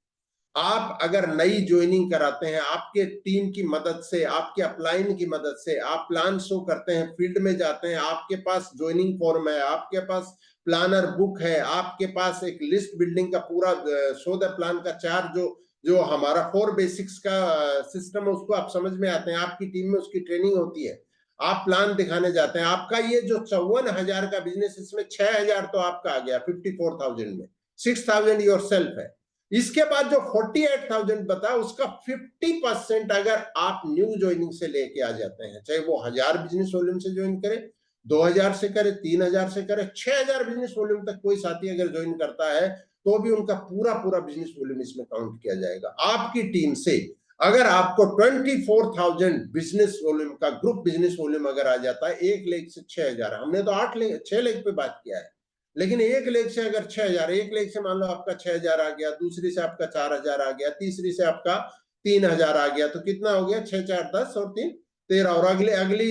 आप अगर नई ज्वाइनिंग कराते हैं, आपके टीम की मदद से, आपके अपलाइन की मदद से आप प्लान शो करते हैं, फील्ड में जाते हैं, आपके पास ज्वाइनिंग फॉर्म है, आपके पास प्लानर बुक है, आपके पास एक लिस्ट बिल्डिंग का पूरा शो द प्लान का चार्ट जो हमारा 4 बेसिक्स का सिस्टम है उसको आप समझ में आते हैं, आपकी टीम में उसकी ट्रेनिंग होती है, आप प्लान दिखाने जाते हैं। आपका ये जो 54,000 का बिजनेस, इसमें 6,000 तो आपका आ गया 54,000 में, 6,000 योर सेल्फ है। इसके बाद जो 48,000 बता, उसका 50% अगर आप न्यू ज्वाइनिंग से लेके आ जाते हैं, चाहे वो 1,000 बिजनेस वॉल्यूम से ज्वाइन करे, 2,000 से करे, 3,000 से करे, 6,000 बिजनेस वॉल्यूम तक कोई साथी अगर ज्वाइन करता है तो भी उनका पूरा बिजनेस वॉल्यूम इसमें काउंट किया जाएगा। आपकी टीम से अगर आपको 24,000 बिजनेस वॉल्यूम का ग्रुप बिजनेस वॉल्यूम अगर आ जाता है, 1 लेग से 6,000, हमने तो 6 लेग पे बात किया है, लेकिन 1 लेग से अगर 6,000, 1 लेग से मान लो आपका 6,000 आ गया, दूसरी से आपका 4,000 आ गया, तीसरी से आपका 3,000 आ गया, तो कितना हो गया? 6 4 10 और 3 13 और अगली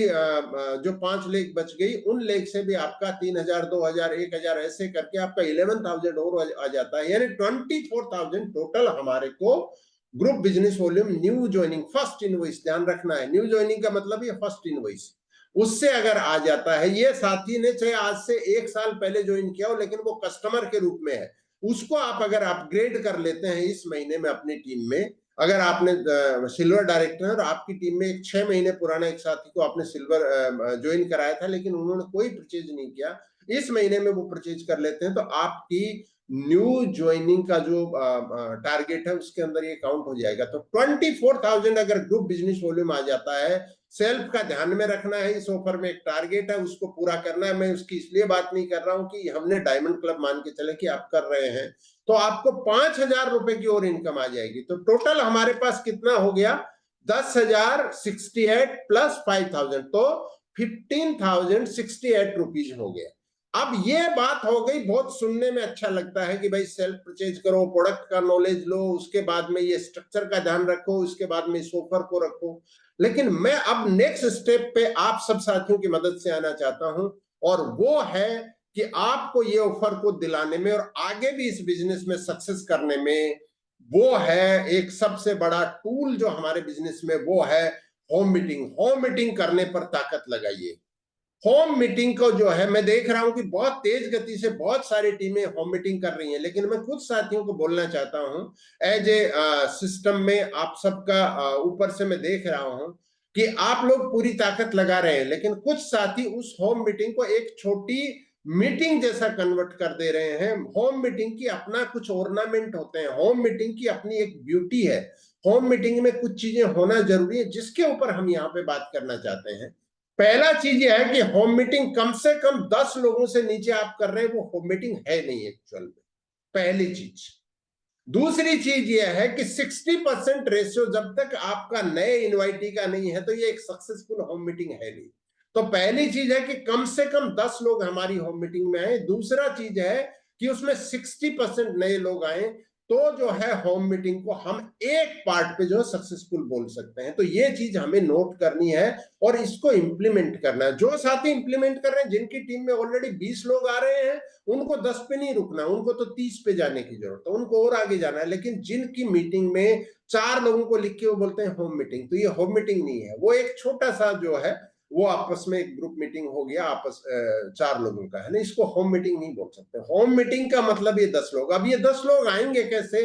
जो 5 लेख बच गई उन लेख से भी आपका 3000, 2000, 1000 ऐसे करके आपका 11,000 और आ जाता है, यानी 24,000 टोटल हमारे को group business volume new joining first invoice, ध्यान रखना है न्यू ज्वाइनिंग का मतलब ये फर्स्ट इनवॉइस, उससे अगर आ जाता है, ये साथी ने चाहे आज से 1 साल पहले ज्वाइन किया हो लेकिन वो कस्टमर के रूप में है, उसको आप अगर अपग्रेड कर लेते हैं इस महीने में अपनी टीम में, अगर आपने सिल्वर डायरेक्टर और आपकी टीम में एक 6 महीने पुराना एक साथी को आपने सिल्वर ज्वाइन कराया था लेकिन उन्होंने कोई परचेज नहीं किया, इस महीने में वो परचेज कर लेते हैं, तो आपकी न्यू ज्वाइनिंग का जो टारगेट है उसके अंदर ये काउंट हो जाएगा। तो 24,000 अगर ग्रुप बिजनेस वॉल्यूम आ जाता है, सेल्फ का ध्यान में रखना है, इस ऑफर में एक टारगेट है उसको पूरा करना है। मैं उसकी इसलिए बात नहीं कर रहा हूं कि हमने डायमंड क्लब मान के चले कि आप कर रहे हैं तो आपको 5,000 रुपए की और इनकम आ जाएगी। तो टोटल हमारे पास कितना हो गया, 10,068 प्लस 5,000, तो 15,068 रुपीज हो गया। अब ये बात हो गई, बहुत सुनने में अच्छा लगता है कि भाई सेल्फ परचेज करो, प्रोडक्ट का नॉलेज लो, उसके बाद में ये स्ट्रक्चर का ध्यान रखो, उसके बाद में इस ऑफर को रखो, लेकिन मैं अब नेक्स्ट स्टेप पे आप सब साथियों की मदद से आना चाहता हूं, और वो है कि आपको ये ऑफर को दिलाने में और आगे भी इस बिजनेस में सक्सेस करने में, वो है एक सबसे बड़ा टूल जो हमारे बिजनेस में, वो है होम मीटिंग। होम मीटिंग करने पर ताकत लगाइए। होम मीटिंग को जो है, मैं देख रहा हूं कि बहुत तेज गति से बहुत सारी टीमें होम मीटिंग कर रही हैं, लेकिन मैं कुछ साथियों को बोलना चाहता हूं एज ए सिस्टम में, आप सबका ऊपर से मैं देख रहा हूं कि आप लोग पूरी ताकत लगा रहे हैं, लेकिन कुछ साथी उस होम मीटिंग को एक छोटी मीटिंग जैसा कन्वर्ट कर दे रहे हैं। होम मीटिंग की अपना कुछ ऑर्नामेंट होते हैं, होम मीटिंग की अपनी एक ब्यूटी है, होम मीटिंग में कुछ चीजें होना जरूरी है जिसके ऊपर हम यहाँ पे बात करना चाहते हैं। पहला चीज यह है कि होम मीटिंग कम से कम 10 लोगों से नीचे आप कर रहे हैं, वो होम मीटिंग है नहीं एक्चुअल में, पहली चीज। दूसरी चीज यह है कि 60% रेशियो जब तक आपका नए इनवाइटी का नहीं है तो ये एक सक्सेसफुल होम मीटिंग है नहीं। तो पहली चीज है कि कम से कम 10 लोग हमारी होम मीटिंग में आए। दूसरा चीज है कि उसमें 60% नए लोग आए, तो जो है होम मीटिंग को हम एक पार्ट पे जो सक्सेसफुल बोल सकते हैं। तो ये चीज हमें नोट करनी है और इसको इंप्लीमेंट करना है। जो साथी इंप्लीमेंट कर रहे हैं, जिनकी टीम में ऑलरेडी 20 लोग आ रहे हैं, उनको 10 पे नहीं रुकना, उनको तो 30 पे जाने की जरूरत है, उनको और आगे जाना है। लेकिन जिनकी मीटिंग में 4 लोगों को लिख के वो बोलते हैं होम मीटिंग, तो ये होम मीटिंग नहीं है, वो एक छोटा सा जो है वो आपस में एक ग्रुप मीटिंग हो गया, आपस 4 लोगों का है ना, इसको होम मीटिंग नहीं बोल सकते। होम मीटिंग का मतलब ये 10 लोग। अब ये 10 लोग आएंगे कैसे?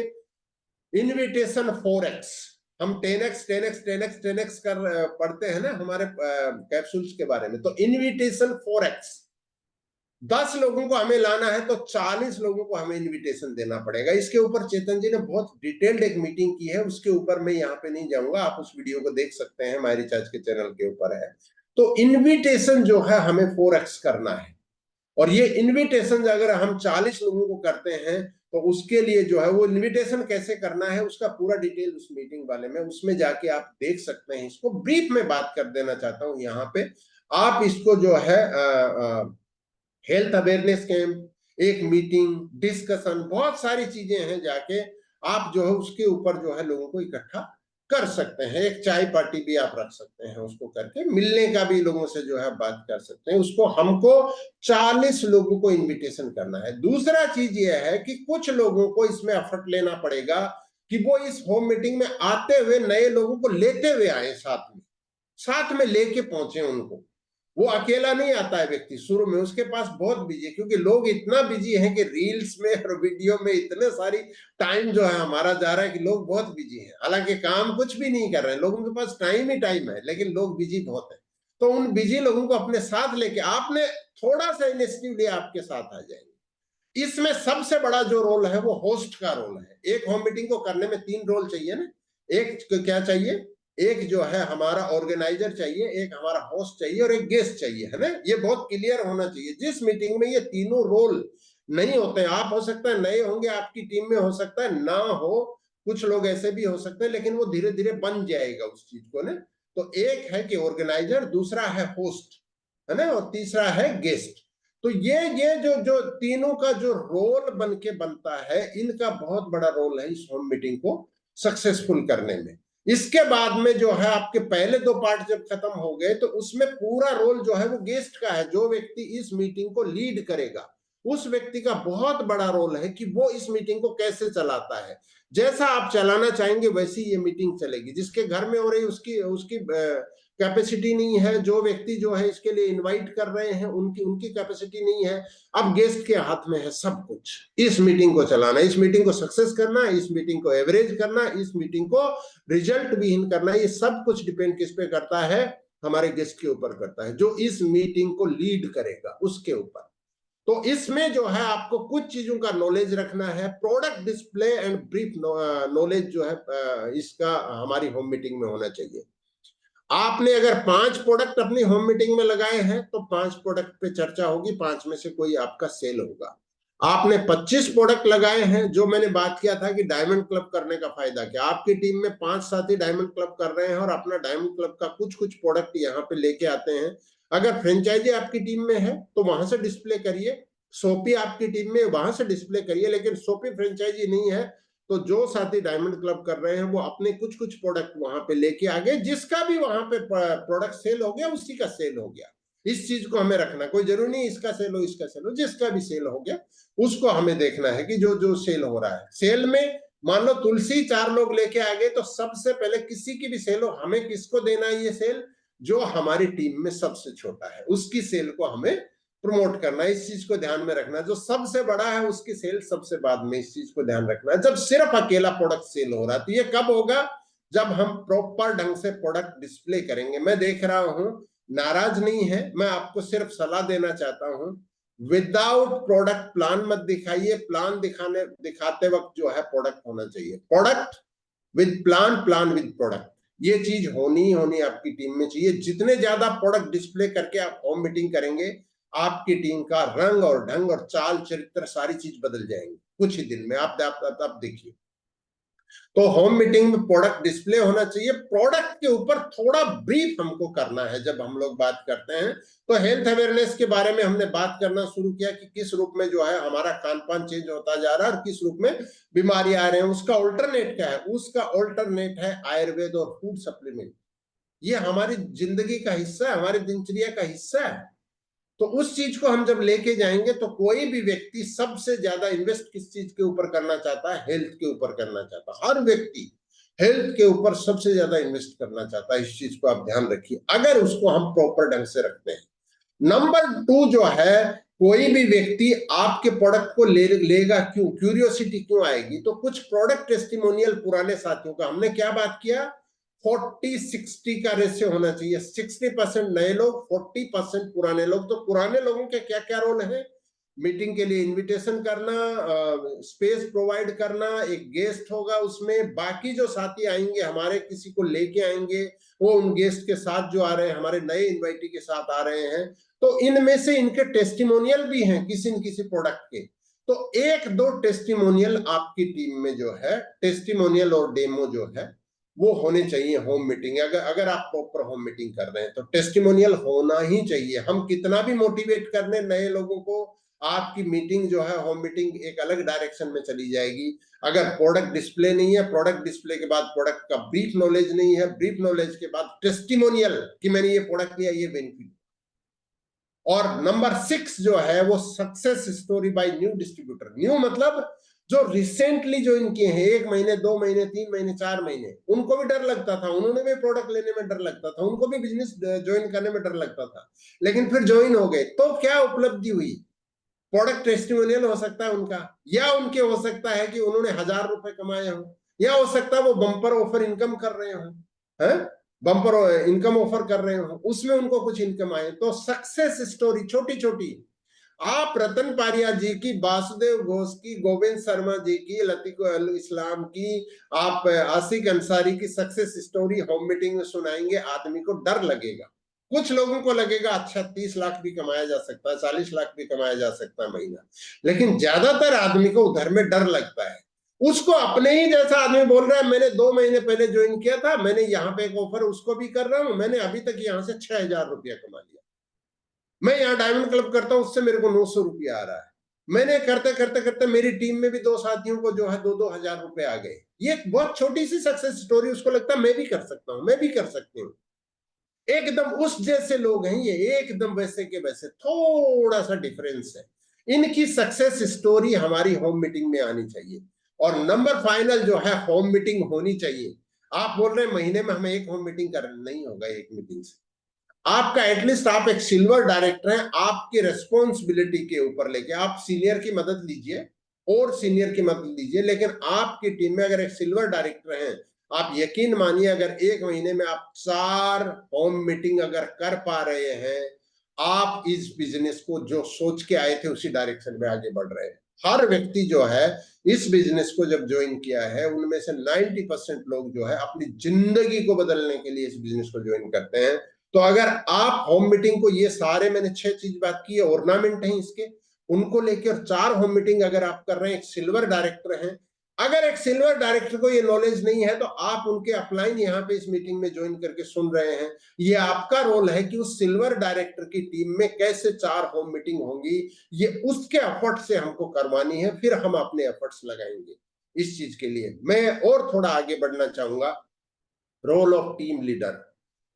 इनविटेशन 4x, हम 10x 10x 10x 10x कर पढ़ते हैं ना हमारे कैप्सूल्स के बारे में, तो इनविटेशन 4x, 10 लोगों को हमें लाना है तो 40 लोगों को हमें इनविटेशन देना पड़ेगा। इसके ऊपर चेतन जी ने बहुत डिटेल्ड एक मीटिंग की है, उसके ऊपर मैं यहाँ पे नहीं जाऊंगा, आप उस वीडियो को देख सकते हैं, माय रिचार्ज के चैनल के ऊपर है। तो इनविटेशन जो है हमें 4x करना है, और ये इनविटेशन अगर हम 40 लोगों को करते हैं तो उसके लिए जो है वो इनविटेशन कैसे करना है उसका पूरा डिटेल उस मीटिंग वाले में, उसमें जाके आप देख सकते हैं। इसको ब्रीफ में बात कर देना चाहता हूं यहाँ पे। आप इसको जो है हेल्थ अवेयरनेस कैंप, एक मीटिंग, डिस्कशन, बहुत सारी चीजें हैं, जाके आप जो है उसके ऊपर जो है लोगों को इकट्ठा कर सकते हैं। एक चाय पार्टी भी आप रख सकते हैं, उसको करके मिलने का भी लोगों से जो है बात कर सकते हैं। उसको हमको 40 लोगों को इनविटेशन करना है। दूसरा चीज ये है कि कुछ लोगों को इसमें एफर्ट लेना पड़ेगा कि वो इस होम मीटिंग में आते हुए नए लोगों को लेते हुए आए, साथ में लेके पहुंचे उनको। वो अकेला नहीं आता है व्यक्ति शुरू में, उसके पास बहुत बिजी है, क्योंकि लोग इतना बिजी हैं कि रील्स में और वीडियो में इतने सारी टाइम जो है हमारा जा रहा है कि लोग बहुत बिजी हैं। हालांकि काम कुछ भी नहीं कर रहे हैं, लोगों के पास टाइम ही टाइम है, लेकिन लोग बिजी बहुत है। तो उन बिजी लोगों को अपने साथ लेके आपने थोड़ा सा इनिशिएटिव लिया, आपके साथ आ जाएंगे। इसमें सबसे बड़ा जो रोल है वो होस्ट का रोल है। एक होम मीटिंग को करने में 3 रोल चाहिए ना। एक क्या चाहिए? एक जो है हमारा ऑर्गेनाइजर चाहिए, एक हमारा होस्ट चाहिए और एक गेस्ट चाहिए, है ना। ये बहुत क्लियर होना चाहिए। जिस मीटिंग में ये तीनों रोल नहीं होते हैं, आप हो सकता है नए होंगे, आपकी टीम में हो सकता है ना हो, कुछ लोग ऐसे भी हो सकते हैं, लेकिन वो धीरे धीरे बन जाएगा उस चीज को ना। तो एक है कि ऑर्गेनाइजर, दूसरा है होस्ट, है ना, और तीसरा है गेस्ट। तो ये जो तीनों का जो रोल बन के बनता है, इनका बहुत बड़ा रोल है इस होम मीटिंग को सक्सेसफुल करने में। इसके बाद में जो है आपके पहले 2 पार्ट जब खत्म हो गए तो उसमें पूरा रोल जो है वो गेस्ट का है। जो व्यक्ति इस मीटिंग को लीड करेगा उस व्यक्ति का बहुत बड़ा रोल है कि वो इस मीटिंग को कैसे चलाता है। जैसा आप चलाना चाहेंगे वैसी ये मीटिंग चलेगी। जिसके घर में हो रही उसकी कैपेसिटी नहीं है, जो व्यक्ति जो है इसके लिए इनवाइट कर रहे हैं उनकी कैपेसिटी नहीं है। अब गेस्ट के हाथ में है सब कुछ, इस मीटिंग को चलाना, इस मीटिंग को सक्सेस करना, इस मीटिंग को एवरेज करना, इस मीटिंग को रिजल्ट विहीन करना। ये सब कुछ डिपेंड किस पे करता है? हमारे गेस्ट के ऊपर करता है, जो इस मीटिंग को लीड करेगा उसके ऊपर। तो इसमें जो है आपको कुछ चीजों का नॉलेज रखना है। Product display and brief knowledge जो है इसका हमारी होम मीटिंग में होना चाहिए। आपने अगर 5 प्रोडक्ट अपनी होम मीटिंग में लगाए हैं तो 5 प्रोडक्ट पे चर्चा होगी, 5 में से कोई आपका सेल होगा। आपने 25 प्रोडक्ट लगाए हैं, जो मैंने बात किया था कि डायमंड क्लब करने का फायदा क्या। आपकी टीम में 5 साथी डायमंड क्लब कर रहे हैं और अपना डायमंड क्लब का कुछ प्रोडक्ट यहाँ पे लेके आते हैं। अगर फ्रेंचाइजी आपकी टीम में है तो वहां से डिस्प्ले करिए, सोपी आपकी टीम में वहां से डिस्प्ले करिए। लेकिन सोपी फ्रेंचाइजी नहीं है तो जो साथी डायमंड क्लब कर रहे हैं वो अपने कुछ प्रोडक्ट वहां पे लेके आ गए। जिसका भी वहां पे प्रोडक्ट सेल हो गया उसी का सेल हो गया। इस चीज को हमें रखना, कोई जरूरी नहीं इसका सेल हो इसका सेल हो, जिसका भी सेल हो गया उसको हमें देखना है कि जो सेल हो रहा है। सेल में मान लो तुलसी 4 लोग लेके आ गए तो सबसे पहले किसी की भी सेल हो, हमें किसको देना है ये सेल? जो हमारी टीम में सबसे छोटा है उसकी सेल को हमें प्रमोट करना है। इस चीज को ध्यान में रखना। जो सबसे बड़ा है उसकी सेल सबसे बाद में, इस चीज को ध्यान रखना है। जब सिर्फ अकेला प्रोडक्ट सेल हो रहा है तो ये कब होगा? जब हम प्रॉपर ढंग से प्रोडक्ट डिस्प्ले करेंगे। मैं देख रहा हूं, नाराज नहीं है, मैं आपको सिर्फ सलाह देना चाहता हूं, विदाउट प्रोडक्ट प्लान मत दिखाइए। प्लान दिखाते वक्त जो है प्रोडक्ट होना चाहिए। Product with plan, plan with product, ये चीज होनी आपकी टीम में चाहिए। जितने ज्यादा प्रोडक्ट डिस्प्ले करके आप होम मीटिंग करेंगे आपकी टीम का रंग और ढंग और चाल चरित्र सारी चीज बदल जाएंगी कुछ ही दिन में। आप देखिए। तो होम मीटिंग में प्रोडक्ट डिस्प्ले होना चाहिए। प्रोडक्ट के ऊपर थोड़ा ब्रीफ हमको करना है। जब हम लोग बात करते हैं तो हेल्थ अवेयरनेस के बारे में हमने बात करना शुरू किया कि किस रूप में जो है हमारा खान पान चेंज होता जा रहा है और किस रूप में बीमारी आ रहे हैं। उसका ऑल्टरनेट क्या है? उसका ऑल्टरनेट है आयुर्वेद और फूड सप्लीमेंट। ये हमारी जिंदगी का हिस्सा है, हमारी दिनचर्या का हिस्सा है। तो उस चीज को हम जब लेके जाएंगे तो कोई भी व्यक्ति सबसे ज्यादा इन्वेस्ट किस चीज के ऊपर करना चाहता है? हेल्थ के ऊपर करना चाहता है। हर व्यक्ति हेल्थ के ऊपर सबसे ज्यादा इन्वेस्ट करना चाहता है। इस चीज को आप ध्यान रखिए अगर उसको हम प्रॉपर ढंग से रखते हैं। नंबर 2 जो है, कोई भी व्यक्ति आपके प्रोडक्ट को लेगा क्यों? क्यूरियोसिटी क्यों आएगी? तो कुछ प्रोडक्ट टेस्टिमोनियल पुराने साथियों का, हमने क्या बात किया? 40-60 का रेशियो होना चाहिए। 60% नए लोग, 40% पुराने लोग। तो पुराने लोगों के क्या क्या रोल है? मीटिंग के लिए इनविटेशन करना, स्पेस प्रोवाइड करना, एक गेस्ट होगा उसमें, बाकी जो साथी आएंगे हमारे किसी को लेके आएंगे, वो उन गेस्ट के साथ जो आ रहे हैं हमारे नए इन्वाइटी के साथ आ रहे हैं। तो इनमें से इनके टेस्टिमोनियल भी हैं किसी न किसी प्रोडक्ट के। तो 1-2 टेस्टिमोनियल आपकी टीम में जो है, टेस्टिमोनियल और डेमो जो है वो होने चाहिए होम मीटिंग। अगर आप प्रॉपर होम मीटिंग कर रहे हैं तो टेस्टिमोनियल होना ही चाहिए। हम कितना भी मोटिवेट कर लें नए लोगों को, आपकी मीटिंग जो है होम मीटिंग एक अलग डायरेक्शन में चली जाएगी। अगर प्रोडक्ट डिस्प्ले नहीं है, प्रोडक्ट डिस्प्ले के बाद प्रोडक्ट का ब्रीफ नॉलेज नहीं है, ब्रीफ नॉलेज के बाद टेस्टिमोनियल कि मैंने ये प्रोडक्ट लिया, ये बेनिफिट। और नंबर 6 जो है वो success story by new distributor. New मतलब जो रिसेंटली ज्वाइन किए हैं, 1 महीने 2 महीने 3 महीने 4 महीने, उनको भी डर लगता था, उन्होंने भी प्रोडक्ट लेने में डर लगता था, उनको भी बिजनेस ज्वाइन करने में डर लगता था, लेकिन फिर ज्वाइन हो गए। तो क्या उपलब्धि हुई? प्रोडक्ट टेस्टिमोनियल हो सकता है उनका, या उनके हो सकता है कि उन्होंने 1000 रुपए कमाए हो, या हो सकता है वो बम्पर ऑफर इनकम कर रहे हो, है बम्पर इनकम ऑफर कर रहे हो, उसमें उनको कुछ इनकम आए। तो सक्सेस स्टोरी छोटी छोटी, आप रतन पारिया जी की, वासुदेव घोष की, गोविंद शर्मा जी की, लतीफ इस्लाम की, आप आशिक अंसारी की सक्सेस स्टोरी होम मीटिंग में सुनाएंगे, आदमी को डर लगेगा। कुछ लोगों को लगेगा अच्छा 30 लाख भी कमाया जा सकता है, 40 लाख भी कमाया जा सकता है महीना, लेकिन ज्यादातर आदमी को उधर में डर लगता है। उसको अपने ही जैसा आदमी बोल रहा है मैंने 2 महीने पहले ज्वाइन किया था, मैंने यहाँ पे एक ऑफर उसको भी कर रहा हूं, मैंने अभी तक यहाँ से 6000 रुपया कमा लिया, मैं यहाँ डायमंड क्लब करता हूं उससे मेरे को 900 रुपया आ रहा है। मैंने करते करते करते मेरी टीम में भी 2 साथियों को जो है 2-2 हजार रुपए आ गए। ये एक बहुत छोटी सी सक्सेस स्टोरी, उसको लगता है मैं भी कर सकता हूं, मैं भी कर सकती हूँ। एकदम उस जैसे लोग हैं ये, एकदम वैसे के वैसे, थोड़ा सा डिफरेंस है। इनकी सक्सेस स्टोरी हमारी होम मीटिंग में आनी चाहिए। और नंबर फाइनल जो है, होम मीटिंग होनी चाहिए। आप बोल रहे हैं महीने में हमें एक होम मीटिंग करना, नहीं होगा एक मीटिंग से। आपका एटलीस्ट आप एक सिल्वर डायरेक्टर हैं, आपकी रेस्पॉन्सिबिलिटी के ऊपर लेके आप सीनियर की मदद लीजिए और सीनियर की मदद लीजिए, लेकिन आपकी टीम में अगर एक सिल्वर डायरेक्टर हैं, आप यकीन मानिए अगर एक महीने में आप 4 होम मीटिंग अगर कर पा रहे हैं, आप इस बिजनेस को जो सोच के आए थे उसी डायरेक्शन में आगे बढ़ रहे हैं। हर व्यक्ति जो है इस बिजनेस को जब ज्वाइन किया है, उनमें से 90% लोग जो है अपनी जिंदगी को बदलने के लिए इस बिजनेस को ज्वाइन करते हैं। तो अगर आप होम मीटिंग को, ये सारे मैंने 6 चीज बात की है, ऑर्नामेंट हैं इसके, उनको लेकर 4 होम मीटिंग अगर आप कर रहे हैं, एक सिल्वर डायरेक्टर हैं। अगर एक सिल्वर डायरेक्टर को ये नॉलेज नहीं है तो आप उनके अपलाइन यहाँ पे इस मीटिंग में ज्वाइन करके सुन रहे हैं। ये आपका रोल है कि उस सिल्वर डायरेक्टर की टीम में कैसे 4 होम मीटिंग होंगी, ये उसके एफर्ट से हमको करवानी है, फिर हम अपने एफर्ट्स लगाएंगे इस चीज के लिए। मैं और थोड़ा आगे बढ़ना चाहूंगा। Role of team leader,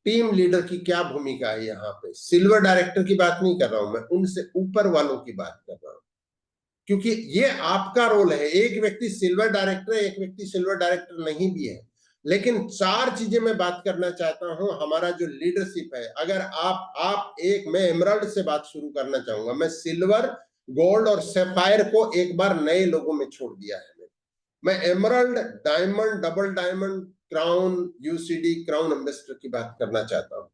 team leader की क्या भूमिका है यहाँ पे। सिल्वर डायरेक्टर की बात नहीं कर रहा हूं मैं, उनसे ऊपर वालों की बात कर रहा हूं, क्योंकि ये आपका रोल है। एक व्यक्ति सिल्वर डायरेक्टर है, एक व्यक्ति सिल्वर डायरेक्टर नहीं भी है, लेकिन 4 चीजें मैं बात करना चाहता हूं। हमारा जो लीडरशिप है, अगर आप एक, मैं एमराल्ड से बात शुरू करना चाहूंगा। मैं सिल्वर, गोल्ड और सैफायर को एक बार नए लोगों में छोड़ दिया है। मैं emerald, diamond, double diamond, crown, UCD, crown ambassador की बात करना चाहता हूं।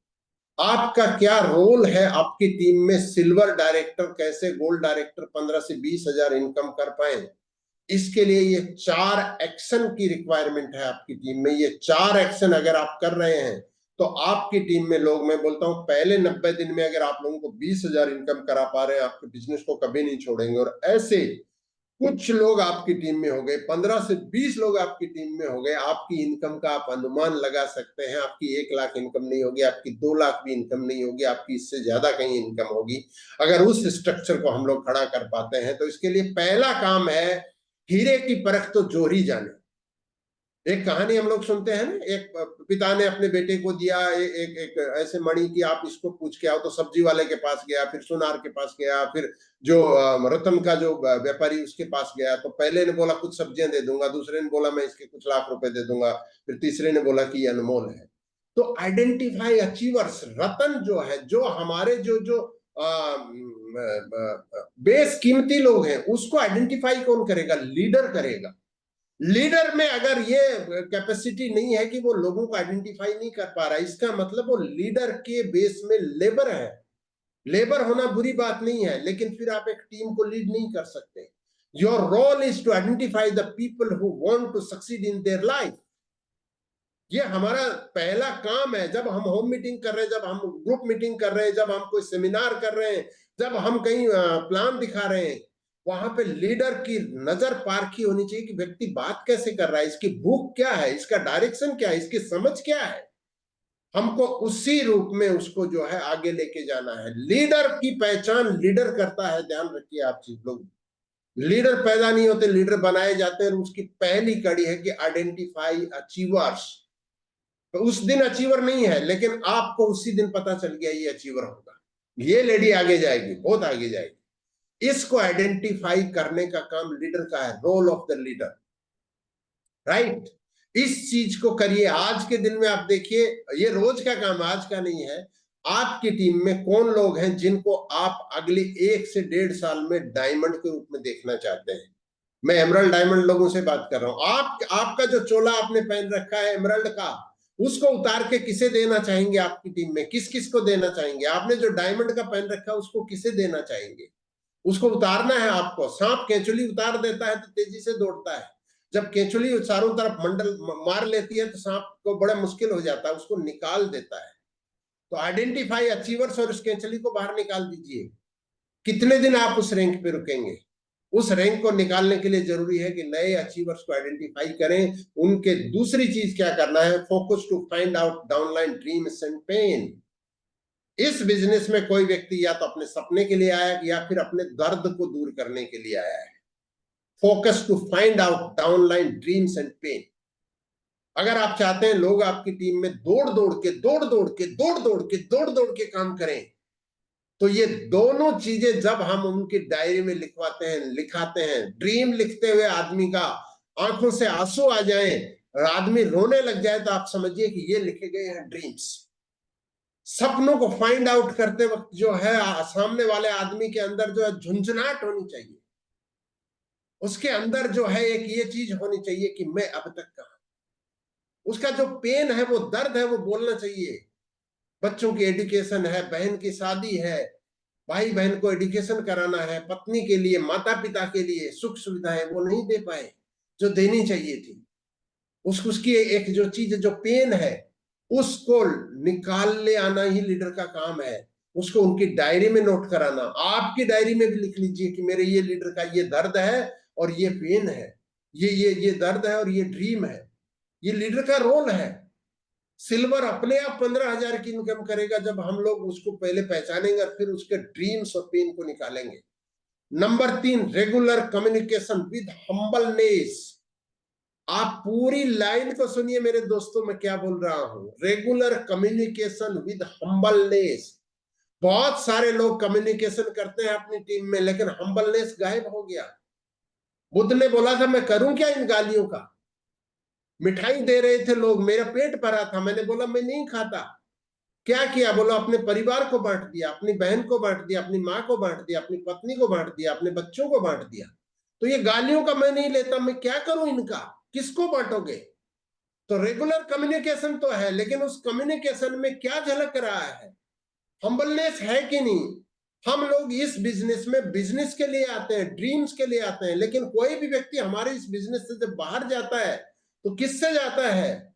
आपका क्या रोल है आपकी टीम में। सिल्वर डायरेक्टर कैसे गोल्ड डायरेक्टर 15 से 20 हजार इनकम कर पाए, इसके लिए ये 4 एक्शन की रिक्वायरमेंट है आपकी टीम में। ये 4 एक्शन अगर आप कर रहे हैं तो आपकी टीम में लोग, मैं बोलता हूं पहले 90 दिन में अगर आप लोगों को 20,000 इनकम करा पा रहे हैं, आपके बिजनेस को कभी नहीं छोड़ेंगे। और ऐसे कुछ लोग आपकी टीम में हो गए, 15 से 20 लोग आपकी टीम में हो गए, आपकी इनकम का आप अनुमान लगा सकते हैं। आपकी 1 लाख इनकम नहीं होगी, आपकी 2 लाख भी इनकम नहीं होगी, आपकी इससे ज्यादा कहीं इनकम होगी अगर उस स्ट्रक्चर को हम लोग खड़ा कर पाते हैं। तो इसके लिए पहला काम है, हीरे की परख तो जोरी जाने। एक कहानी हम लोग सुनते हैं ना, एक पिता ने अपने बेटे को दिया एक ऐसे मणि की, आप इसको पूछ के आओ। तो सब्जी वाले के पास गया, फिर सुनार के पास गया, फिर जो रतन का जो व्यापारी उसके पास गया। तो पहले ने बोला कुछ सब्जियां दे दूंगा, दूसरे ने बोला मैं इसके कुछ लाख रुपए दे दूंगा, फिर तीसरे ने बोला कि ये अनमोल है। तो आइडेंटिफाई अचीवर्स। रतन जो है, जो हमारे जो जो बेशकीमती लोग हैं, उसको आइडेंटिफाई कौन करेगा? लीडर करेगा। लीडर में अगर ये कैपेसिटी नहीं है कि वो लोगों को आइडेंटिफाई नहीं कर पा रहा है, इसका मतलब वो लीडर के बेस में लेबर है। लेबर होना बुरी बात नहीं है, लेकिन फिर आप एक टीम को लीड नहीं कर सकते। Your role is to identify the people who want to succeed in their life. ये हमारा पहला काम है। जब हम होम मीटिंग कर रहे हैं, जब हम ग्रुप मीटिंग कर रहे हैं, जब हम कोई सेमिनार कर रहे हैं, जब हम कहीं प्लान दिखा रहे हैं, वहां पे लीडर की नजर पारखी होनी चाहिए कि व्यक्ति बात कैसे कर रहा है, इसकी भूख क्या है, इसका डायरेक्शन क्या है, इसकी समझ क्या है। हमको उसी रूप में उसको जो है आगे लेके जाना है। लीडर की पहचान लीडर करता है। ध्यान रखिए आप चीज लोग, लीडर पैदा नहीं होते, लीडर बनाए जाते हैं। उसकी पहली कड़ी है कि आइडेंटिफाई अचीवर्स। तो उस दिन अचीवर नहीं है, लेकिन आपको उसी दिन पता चल गया ये अचीवर होगा, ये लेडी आगे जाएगी, बहुत आगे जाएगी। इसको आइडेंटिफाई करने का काम लीडर का है। Role of the leader, right. इस चीज को करिए। आज के दिन में आप देखिए, ये रोज का काम, आज का नहीं है। आपकी टीम में कौन लोग हैं जिनको आप अगले 1 से 1.5 साल में डायमंड के रूप में देखना चाहते हैं? मैं एमराल्ड डायमंड लोगों से बात कर रहा हूं। आपका जो चोला आपने पहन रखा है एमराल्ड का, उसको उतार के किसे देना चाहेंगे? आपकी टीम में किस किस को देना चाहेंगे? आपने जो डायमंड का पहन रखा है उसको किसे देना चाहेंगे? उसको उतारना है आपको। सांप केंचुली उतार देता है तो तेजी से दौड़ता है। जब केंचुली चारों तरफ मंडल मार लेती है तो सांप को बड़ा मुश्किल हो जाता है, उसको निकाल देता है। तो आइडेंटिफाई अचीवर्स और उस केंचुली को बाहर निकाल दीजिए। कितने दिन आप उस रैंक पे रुकेंगे? उस रैंक को निकालने के लिए जरूरी है कि नए अचीवर्स को आइडेंटिफाई करें। उनके दूसरी चीज क्या करना है? Focus to find out downline dreams and pain. इस बिजनेस में कोई व्यक्ति या तो अपने सपने के लिए आया या फिर अपने दर्द को दूर करने के लिए आया है। Focus to find out downline dreams and pain. अगर आप चाहते हैं लोग आपकी टीम में दौड़ दौड़ के काम करें, तो ये दोनों चीजें जब हम उनकी डायरी में लिखाते हैं, ड्रीम लिखते हुए आदमी का आंखों से आंसू आ जाए और आदमी रोने लग जाए, तो आप समझिए कि ये लिखे गए हैं ड्रीम्स। सपनों को फाइंड आउट करते वक्त जो है सामने वाले आदमी के अंदर जो है झुंझुनाहट होनी चाहिए, उसके अंदर जो है एक ये चीज होनी चाहिए कि मैं अब तक कहां। उसका जो पेन है, वो दर्द है, वो बोलना चाहिए। बच्चों की एजुकेशन है, बहन की शादी है, भाई बहन को एजुकेशन कराना है, पत्नी के लिए, माता पिता के लिए सुख सुविधाएं वो नहीं दे पाए जो देनी चाहिए थी। उसकी एक जो चीज जो पेन है उसको निकाल ले आना ही लीडर का काम है। उसको उनकी डायरी में नोट कराना। आपकी डायरी में भी लिख लीजिए कि मेरे ये लीडर का ये दर्द है और ये पेन है, ये दर्द है और ये ड्रीम है। ये लीडर का रोल है। सिल्वर अपने आप 15,000 की इनकम करेगा जब हम लोग उसको पहले पहचानेंगे और फिर उसके ड्रीम्स और पेन को निकालेंगे। Number 3, regular communication with humbleness. आप पूरी लाइन को सुनिए मेरे दोस्तों, मैं क्या बोल रहा हूं। Regular communication with humbleness. बहुत सारे लोग कम्युनिकेशन करते हैं अपनी टीम में, लेकिन हम्बलनेस गायब हो गया। बुद्ध ने बोला था मैं करूं क्या इन गालियों का। मिठाई दे रहे थे लोग, मेरा पेट भरा था, मैंने बोला मैं नहीं खाता। क्या किया, बोला अपने परिवार को बांट दिया, अपनी बहन को बांट दिया, अपनी माँ को बांट दिया, अपनी पत्नी को बांट दिया, अपने बच्चों को बांट दिया। तो ये गालियों का मैं नहीं लेता, मैं क्या करूं इनका, किसको बांटोगे। तो रेगुलर कम्युनिकेशन तो है, लेकिन उस कम्युनिकेशन में क्या झलक रहा है, हम्बलनेस है कि नहीं। हम लोग इस बिजनेस में बिजनेस के लिए आते हैं, ड्रीम्स के लिए आते हैं, लेकिन कोई भी व्यक्ति हमारे इस बिजनेस से जब बाहर जाता है तो किससे जाता है,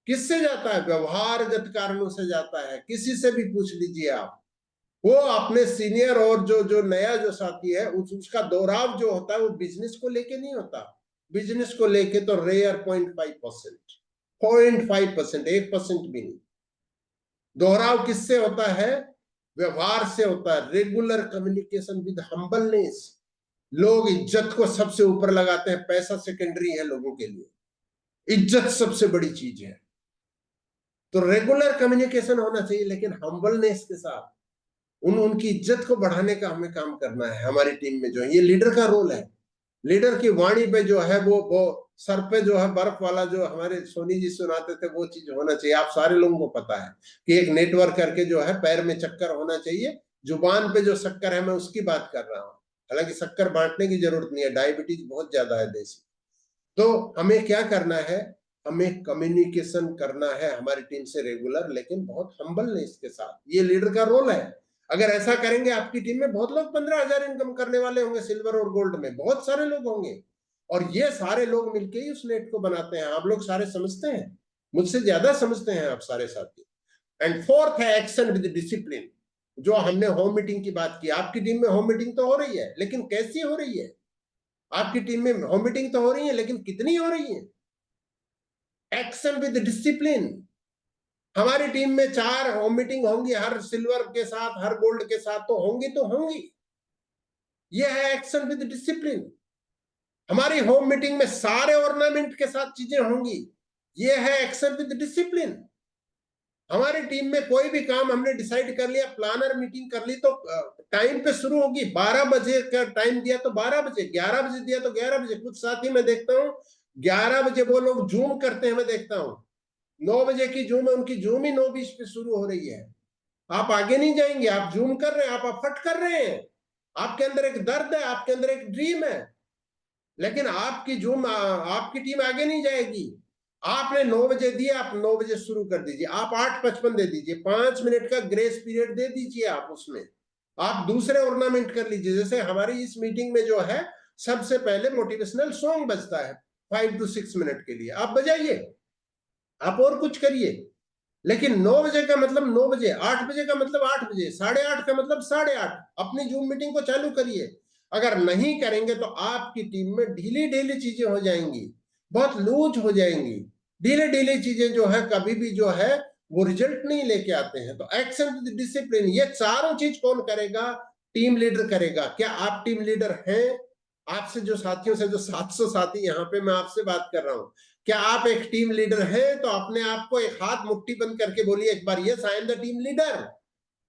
किससे जाता है, व्यवहारगत कारणों से जाता है। किसी से भी पूछ लीजिए आप, वो अपने सीनियर और जो नया जो साथी है उसका दोहराव जो होता है वो बिजनेस को लेके नहीं होता। बिजनेस को लेके तो रेयर 0.5%, 1% भी नहीं। दोहराव किससे होता है, व्यवहार से होता है। Regular communication with humbleness. लोग इज्जत को सबसे ऊपर लगाते हैं, पैसा सेकेंडरी है लोगों के लिए, इज्जत सबसे बड़ी चीज है। तो रेगुलर कम्युनिकेशन होना चाहिए, लेकिन हम्बलनेस के साथ उनकी इज्जत को बढ़ाने का हमें काम करना है। हमारी टीम में जो है ये लीडर का रोल है। लीडर की वाणी पे जो है वो सर पे जो है बर्फ वाला जो हमारे सोनी जी सुनाते थे वो चीज होना चाहिए। आप सारे लोगों को पता है कि एक नेटवर्क करके जो है पैर में चक्कर होना चाहिए। जुबान पे जो शक्कर है मैं उसकी बात कर रहा हूँ, हालांकि शक्कर बांटने की जरूरत नहीं है, डायबिटीज बहुत ज्यादा है देश में। तो हमें क्या करना है, हमें कम्युनिकेशन करना है हमारी टीम से रेगुलर, लेकिन बहुत हम्बलनेस के साथ। ये लीडर का रोल है। अगर ऐसा करेंगे आपकी टीम में बहुत लोग 15,000 इनकम करने वाले होंगे। सिल्वर और गोल्ड में बहुत सारे लोग होंगे, और ये सारे लोग मिलके ही उस नेट को बनाते हैं। आप लोग सारे समझते हैं, मुझसे ज्यादा समझते हैं आप सारे साथी। एंड फोर्थ है एक्शन विद डिसिप्लिन। जो हमने होम मीटिंग की बात की, आपकी टीम में होम मीटिंग तो हो रही है, लेकिन कैसी हो रही है। आपकी टीम में होम मीटिंग तो हो रही है, लेकिन कितनी हो रही है। Action with discipline. हमारी टीम में 4 होम मीटिंग होंगी, हर सिल्वर के साथ, हर गोल्ड के साथ तो होंगी। यह है एक्शन विद डिसिप्लिन। हमारी होम मीटिंग में सारे ऑर्नामेंट के साथ चीजें होंगी। यह है एक्शन विद डिसिप्लिन। हमारी टीम में कोई भी काम हमने डिसाइड कर लिया, प्लानर मीटिंग कर ली, तो टाइम पे शुरू होगी। 12 बजे का टाइम दिया तो 12 बजे, 11 बजे दिया तो 11 बजे। कुछ साथी मैं देखता हूँ 11 बजे वो लोग जूम करते हैं, मैं देखता हूँ 9 बजे की जूम है, उनकी जूम ही 9:20 पे शुरू हो रही है। आप आगे नहीं जाएंगे, आप जूम कर रहे हैं, आप अफर्ट कर रहे हैं। आपके अंदर एक दर्द है, आपके अंदर एक ड्रीम है, लेकिन आपकी टीम आगे नहीं जाएगी। आपने 9 बजे दिया, आप 9 बजे शुरू कर दीजिए। आप 8:55 दे दीजिए, 5 मिनट का ग्रेस पीरियड दे दीजिए। आप उसमें आप दूसरे ऑर्नामेंट कर लीजिए। जैसे हमारी इस मीटिंग में जो है सबसे पहले मोटिवेशनल सॉन्ग बजता है 5 to 6 मिनट के लिए, आप बजाइए, आप और कुछ करिए। लेकिन 9 बजे का मतलब 9 बजे, 8 बजे का मतलब 8 बजे, 8:30 का मतलब 8:30 अपनी जूम मीटिंग को चालू करिए। अगर नहीं करेंगे तो आपकी टीम में ढीली चीजें हो जाएंगी, बहुत लूज हो जाएंगी। ढीली चीजें जो है कभी भी जो है वो रिजल्ट नहीं लेके आते हैं। तो एक्शन विद डिसिप्लिन, ये चारों चीज कौन करेगा? टीम लीडर करेगा। क्या आप टीम लीडर हैं? आपसे जो साथियों से, जो 700 साथी यहाँ पे मैं आपसे बात कर रहा हूँ, क्या आप एक टीम लीडर हैं? तो अपने आप को एक हाथ मुट्ठी बंद करके बोलिए एक बार, yes I am the team leader.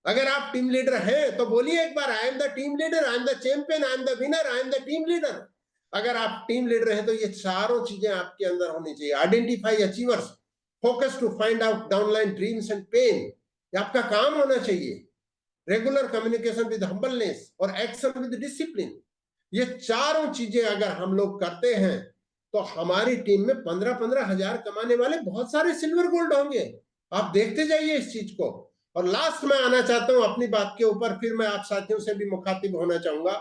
अगर आप टीम लीडर हैं तो बोलिए एक बार, I am the team leader, I am the champion, I am the winner, I am the team leader. अगर आप टीम लीडर हैं तो ये चारों चीजें आपके अंदर होनी चाहिए। Identify achievers, focus to find out downline dreams and pain, ये आपका काम होना चाहिए। रेगुलर कम्युनिकेशन विद हम्बलनेस और एक्शन विद डिसिप्लिन, ये चारों चीजें अगर हम लोग करते हैं तो हमारी टीम में 15-15 हजार कमाने वाले बहुत सारे सिल्वर गोल्ड होंगे। आप देखते जाइए इस चीज को। और लास्ट में आना चाहता हूं अपनी बात के ऊपर, फिर मैं आप साथियों से भी मुखातिब होना चाहूंगा।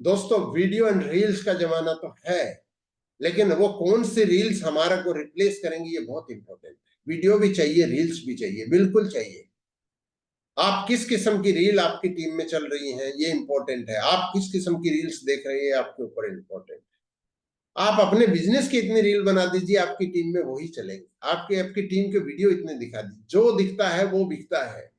दोस्तों, वीडियो एंड रील्स का जमाना तो है, लेकिन वो कौन सी रील्स हमारा को रिप्लेस करेंगी, ये बहुत इंपॉर्टेंट है। वीडियो भी चाहिए, रील्स भी चाहिए, बिल्कुल चाहिए। आप किस किस्म की रील आपकी टीम में चल रही है, ये इंपॉर्टेंट है। आप किस किस्म की रील्स देख रहे हैं, आपके ऊपर इंपॉर्टेंट है। आप अपने बिजनेस की इतनी रील बना दीजिए, आपकी टीम में वही चलेंगे। आपकी टीम के वीडियो इतने दिखा दीजिए, जो दिखता है वो बिकता है,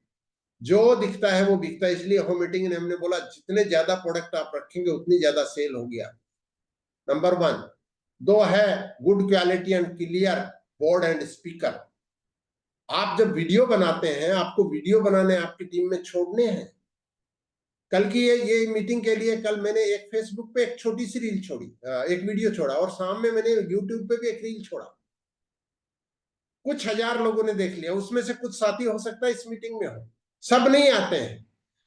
जो दिखता है वो बिकता है। इसलिए होम मीटिंग ने हमने बोला जितने ज्यादा प्रोडक्ट आप रखेंगे उतनी ज्यादा सेल होगी। नंबर 1। 2 है good quality and clear board and speaker. आप जब वीडियो बनाते हैं, आपको वीडियो बनाने आपकी टीम में छोड़ने हैं। कल की ये मीटिंग के लिए कल मैंने एक फेसबुक पे एक छोटी सी रील छोड़ी, एक वीडियो छोड़ा, और शाम में मैंने यूट्यूब पे भी एक रील छोड़ा। कुछ हजार लोगों ने देख लिया। उसमें से कुछ साथी हो सकता है इस मीटिंग में हो, सब नहीं आते हैं,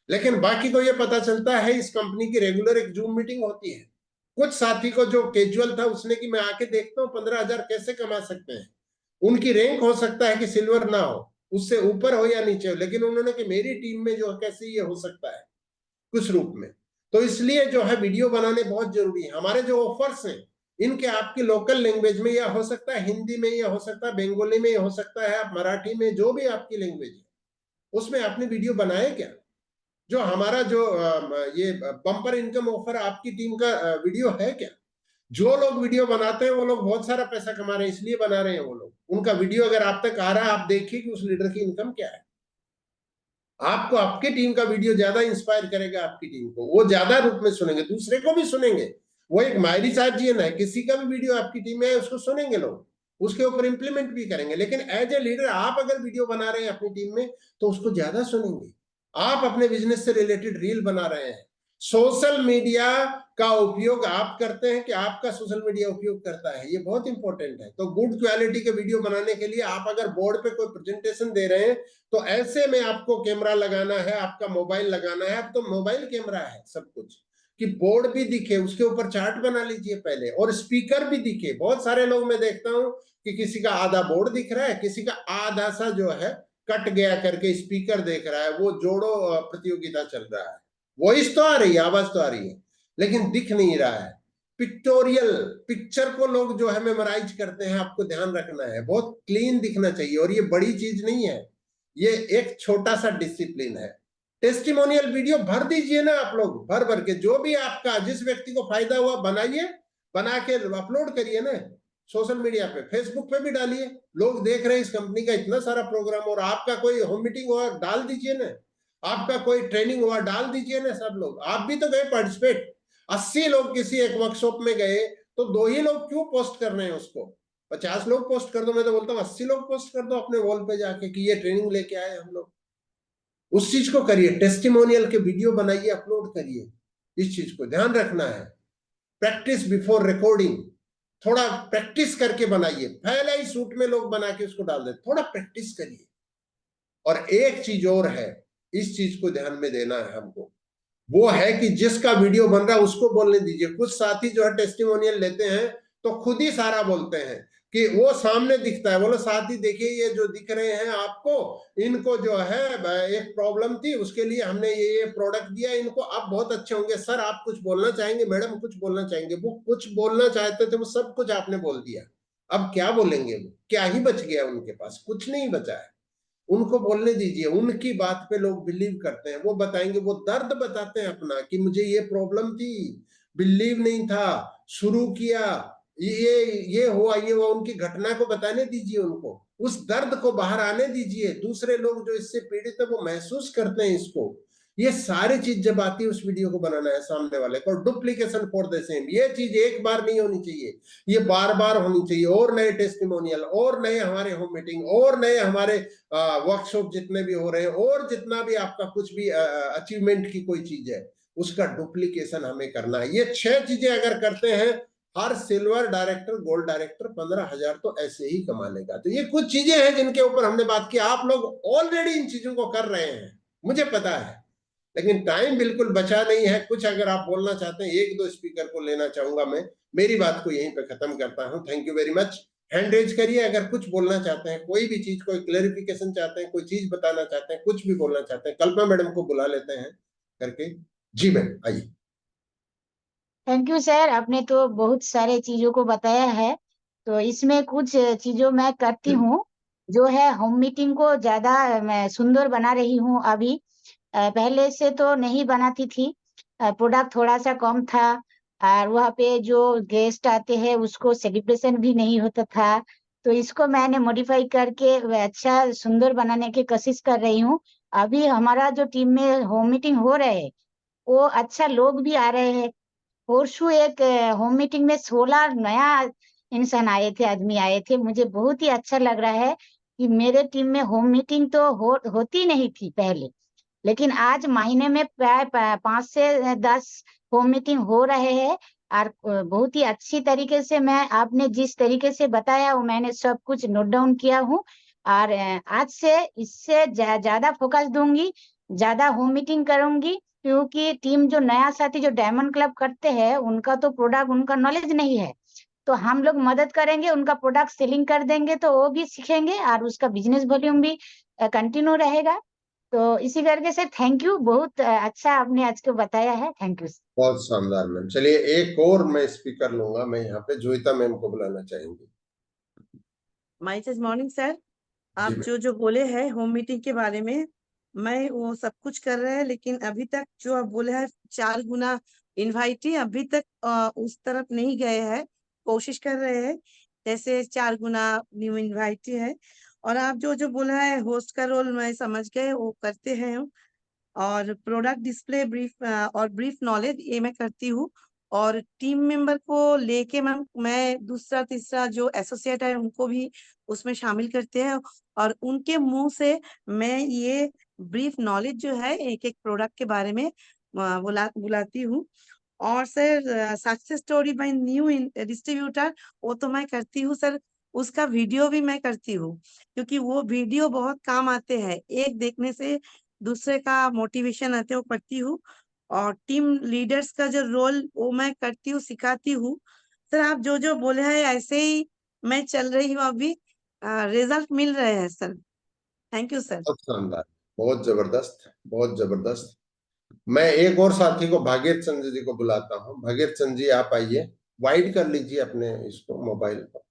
लेकिन बाकी को ये पता चलता है इस कंपनी की रेगुलर एक जूम मीटिंग होती है। कुछ साथी को जो कैजुअल था उसने कि मैं आके देखता हूँ 15,000 कैसे कमा सकते हैं। उनकी रैंक हो सकता है कि सिल्वर ना हो, उससे ऊपर हो या नीचे हो, लेकिन उन्होंने कि मेरी टीम में जो कैसे ये हो सकता है कुछ रूप में। तो इसलिए जो है वीडियो बनाने बहुत जरूरी है। हमारे जो ऑफर्स हैं इनके आपकी लोकल लैंग्वेज में, या हो सकता है हिंदी में, या हो सकता है बंगाली में, या हो सकता है आप मराठी में, जो भी आपकी लैंग्वेज है उसमें आपने वीडियो बनाए क्या? जो हमारा जो ये बम्पर इनकम ऑफर आपकी टीम का वीडियो है क्या? जो लोग वीडियो बनाते हैं वो लोग बहुत सारा पैसा कमा रहे हैं, इसलिए बना रहे हैं वो लोग। उनका वीडियो अगर आप तक आ रहा है, आप देखिए कि उस लीडर की इनकम क्या है। आपको आपकी टीम का वीडियो ज्यादा इंस्पायर करेगा, आपकी टीम को वो ज्यादा रूप में सुनेंगे, दूसरे को भी सुनेंगे। वो एक मायरी चार्जियन है, किसी का भी वीडियो आपकी टीम में है उसको सुनेंगे लोग, उसके ऊपर इंप्लीमेंट भी करेंगे। लेकिन एज ए लीडर आप अगर वीडियो बना रहे हैं अपनी टीम में तो उसको ज्यादा सुनेंगे। आप अपने बिजनेस से रिलेटेड रील बना रहे हैं, सोशल मीडिया का उपयोग आप करते हैं कि आपका सोशल मीडिया उपयोग करता है, ये बहुत इंपॉर्टेंट है। तो गुड क्वालिटी के वीडियो बनाने के लिए आप अगर बोर्ड पे कोई प्रेजेंटेशन दे रहे हैं तो ऐसे में आपको कैमरा लगाना है, आपका मोबाइल लगाना है। अब तो मोबाइल कैमरा है सब कुछ, कि बोर्ड भी दिखे, उसके ऊपर चार्ट बना लीजिए पहले, और स्पीकर भी दिखे। बहुत सारे लोग मैं देखता हूं कि किसी का आधा बोर्ड दिख रहा है, किसी का आधा सा जो है कट गया करके स्पीकर देख रहा है। वो जोड़ो प्रतियोगिता चल रहा है, वॉइस तो आ रही है, आवाज तो आ रही है, लेकिन दिख नहीं रहा है। पिक्टोरियल पिक्चर को लोग जो है मेमोराइज करते हैं, आपको ध्यान रखना है, बहुत क्लीन दिखना चाहिए। और ये बड़ी चीज नहीं है, ये एक छोटा सा डिसिप्लिन है। टेस्टिमोनियल वीडियो भर दीजिए ना आप लोग, भर भर के, जो भी आपका जिस व्यक्ति को फायदा हुआ बनाइए, बना के अपलोड करिए ना सोशल मीडिया पे, फेसबुक पे भी डालिए। लोग देख रहे हैं इस कंपनी का इतना सारा प्रोग्राम, और आपका कोई होम मीटिंग हुआ डाल दीजिए ना, आपका कोई ट्रेनिंग हुआ डाल दीजिए ना। सब लोग, आप भी तो गए पार्टिसिपेट। 80 लोग किसी एक वर्कशॉप में गए तो 2 ही लोग क्यों पोस्ट कर रहे हैं उसको? 50 लोग पोस्ट कर दो। मैं तो बोलता हूँ 80 लोग पोस्ट कर दो अपने वॉल पे जाके कि ये ट्रेनिंग लेके आए हम लोग। उस चीज को करिए, टेस्टिमोनियल के वीडियो बनाइए, अपलोड करिए। इस चीज को ध्यान रखना है। प्रैक्टिस बिफोर रिकॉर्डिंग, थोड़ा प्रैक्टिस करके बनाइए। पहले ही शूट में लोग बना के उसको डाल देते, थोड़ा प्रैक्टिस करिए। और एक चीज और है, इस चीज को ध्यान में देना है हमको, वो है कि जिसका वीडियो बन रहा है उसको बोलने दीजिए। कुछ साथी जो है टेस्टिमोनियल लेते हैं तो खुद ही सारा बोलते हैं कि वो सामने दिखता है। बोलो साथी देखिए ये जो दिख रहे हैं आपको, इनको जो है एक प्रॉब्लम थी, उसके लिए हमने ये प्रोडक्ट दिया इनको, अब बहुत अच्छे होंगे। सर आप कुछ बोलना चाहेंगे? मैडम कुछ बोलना चाहेंगे? वो कुछ बोलना चाहते थे, वो सब कुछ आपने बोल दिया। अब क्या बोलेंगे? वो क्या ही बच गया उनके पास? कुछ नहीं बचा है। उनको बोलने दीजिए, उनकी बात पे लोग बिलीव करते हैं। वो बताएंगे, वो दर्द बताते हैं अपना कि मुझे ये प्रॉब्लम थी, बिलीव नहीं था, शुरू किया, ये हुआ उनकी घटना को बताने दीजिए, उनको उस दर्द को बाहर आने दीजिए, दूसरे लोग जो इससे पीड़ित है वो महसूस करते हैं इसको। ये सारी चीज जब आती है उस वीडियो को बनाना है सामने वाले को, डुप्लीकेशन फॉर द सेम। ये चीज एक बार नहीं होनी चाहिए, ये बार बार होनी चाहिए। और नए टेस्टिमोनियल, और नए हमारे होम मीटिंग, और नए हमारे वर्कशॉप जितने भी हो रहे हैं, और जितना भी आपका कुछ भी अचीवमेंट की कोई चीज है उसका डुप्लीकेशन हमें करना है। ये 6 चीजें अगर करते हैं, हर सिल्वर डायरेक्टर, गोल्ड डायरेक्टर 15,000 तो ऐसे ही कमा लेगा। तो ये कुछ चीजें हैं जिनके ऊपर हमने बात की। आप लोग ऑलरेडी इन चीजों को कर रहे हैं, मुझे पता है, लेकिन टाइम बिल्कुल बचा नहीं है। कुछ अगर आप बोलना चाहते हैं, 1-2 स्पीकर को लेना चाहूंगा मैं। मेरी बात को यहीं पे खत्म करता हूं। Thank you very much. Hand raise करिए अगर कुछ बोलना चाहते हैं, कोई भी चीज, कोई क्लेरिफिकेशन चाहते हैं, कोई चीज बताना चाहते हैं, कुछ भी बोलना चाहते हैं। कल्पना मैडम को बुला लेते हैं करके। जी मैम, आइए। थैंक यू सर, आपने तो बहुत सारे चीजों को बताया है। तो इसमें कुछ चीजों मैं करती हूँ, जो है होम मीटिंग को ज्यादा मैं सुंदर बना रही हूँ अभी। पहले से तो नहीं बनाती थी, प्रोडक्ट थोड़ा सा कम था, और वहाँ पे जो गेस्ट आते हैं उसको सेलिब्रेशन भी नहीं होता था। तो इसको मैंने मॉडिफाई करके अच्छा सुंदर बनाने की कोशिश कर रही हूँ। अभी हमारा जो टीम में होम मीटिंग हो रहे है, वो अच्छा लोग भी आ रहे हैं। परसों एक होम मीटिंग में 16 नया इंसान आए थे, आदमी आए थे। मुझे बहुत ही अच्छा लग रहा है कि मेरे टीम में होम मीटिंग तो होती नहीं थी पहले, लेकिन आज महीने में प्राय 5 से 10 होम मीटिंग हो रहे हैं। और बहुत ही अच्छी तरीके से मैं, आपने जिस तरीके से बताया वो मैंने सब कुछ नोट डाउन किया हूँ। और आज से इससे ज्यादा फोकस दूंगी, ज्यादा होम मीटिंग करूंगी, क्योंकि टीम जो नया साथी जो डायमंड क्लब करते हैं उनका तो प्रोडक्ट, उनका नॉलेज नहीं है। तो हम लोग मदद करेंगे, उनका प्रोडक्ट सेलिंग कर देंगे तो वो भी सीखेंगे और उसका बिजनेस वॉल्यूम भी कंटिन्यू रहेगा। तो इसी करके सर थैंक यू, बहुत अच्छा आपने आज को बताया है। Thank you. बहुत शानदार मैम। चलिए एक और मैं स्पीकर लूंगा, मैं यहाँ पे जोईता मैम को बुलाना चाहेंगे। माइसेस मॉर्निंग सर, आप जी जो बोले हैं होम मीटिंग के बारे में, मैं वो सब कुछ कर रहे हैं, लेकिन अभी तक जो आप बोले हैं 4 गुना इनवाइटी, अभी तक उस तरफ नहीं गए हैं। कोशिश कर रहे हैं जैसे 4 गुना न्यू इनवाइटी है। और आप जो बोला है होस्ट का रोल मैं समझ गए, वो करते हैं। और प्रोडक्ट डिस्प्ले ब्रीफ और ब्रीफ नॉलेज ये मैं करती हूँ। और टीम मेंबर को लेके मैं दूसरा तीसरा जो एसोसिएट है उनको भी उसमें शामिल करते हैं, और उनके मुंह से मैं ये ब्रीफ नॉलेज जो है एक एक प्रोडक्ट के बारे में बुलाती हूँ। और sir success story by new distributor, वो तो मैं करती हूँ सर। उसका वीडियो भी मैं करती हूँ, क्योंकि वो वीडियो बहुत काम आते हैं। एक देखने से दूसरे का मोटिवेशन आते वो पढ़ती हूँ। और टीम लीडर्स का जो रोल वो मैं करती हूँ, सिखाती हूँ। सर आप जो बोले हैं ऐसे ही मैं चल रही हूँ अभी। रिजल्ट मिल रहे हैं सर। Thank you sir. बहुत शानदार, बहुत जबरदस्त, बहुत जबरदस्त। मैं एक और साथी को, भागीरथ चंद जी को बुलाता हूँ। भागीरथ चंद जी आप आइए, वाइड कर लीजिए अपने इसको मोबाइल पर।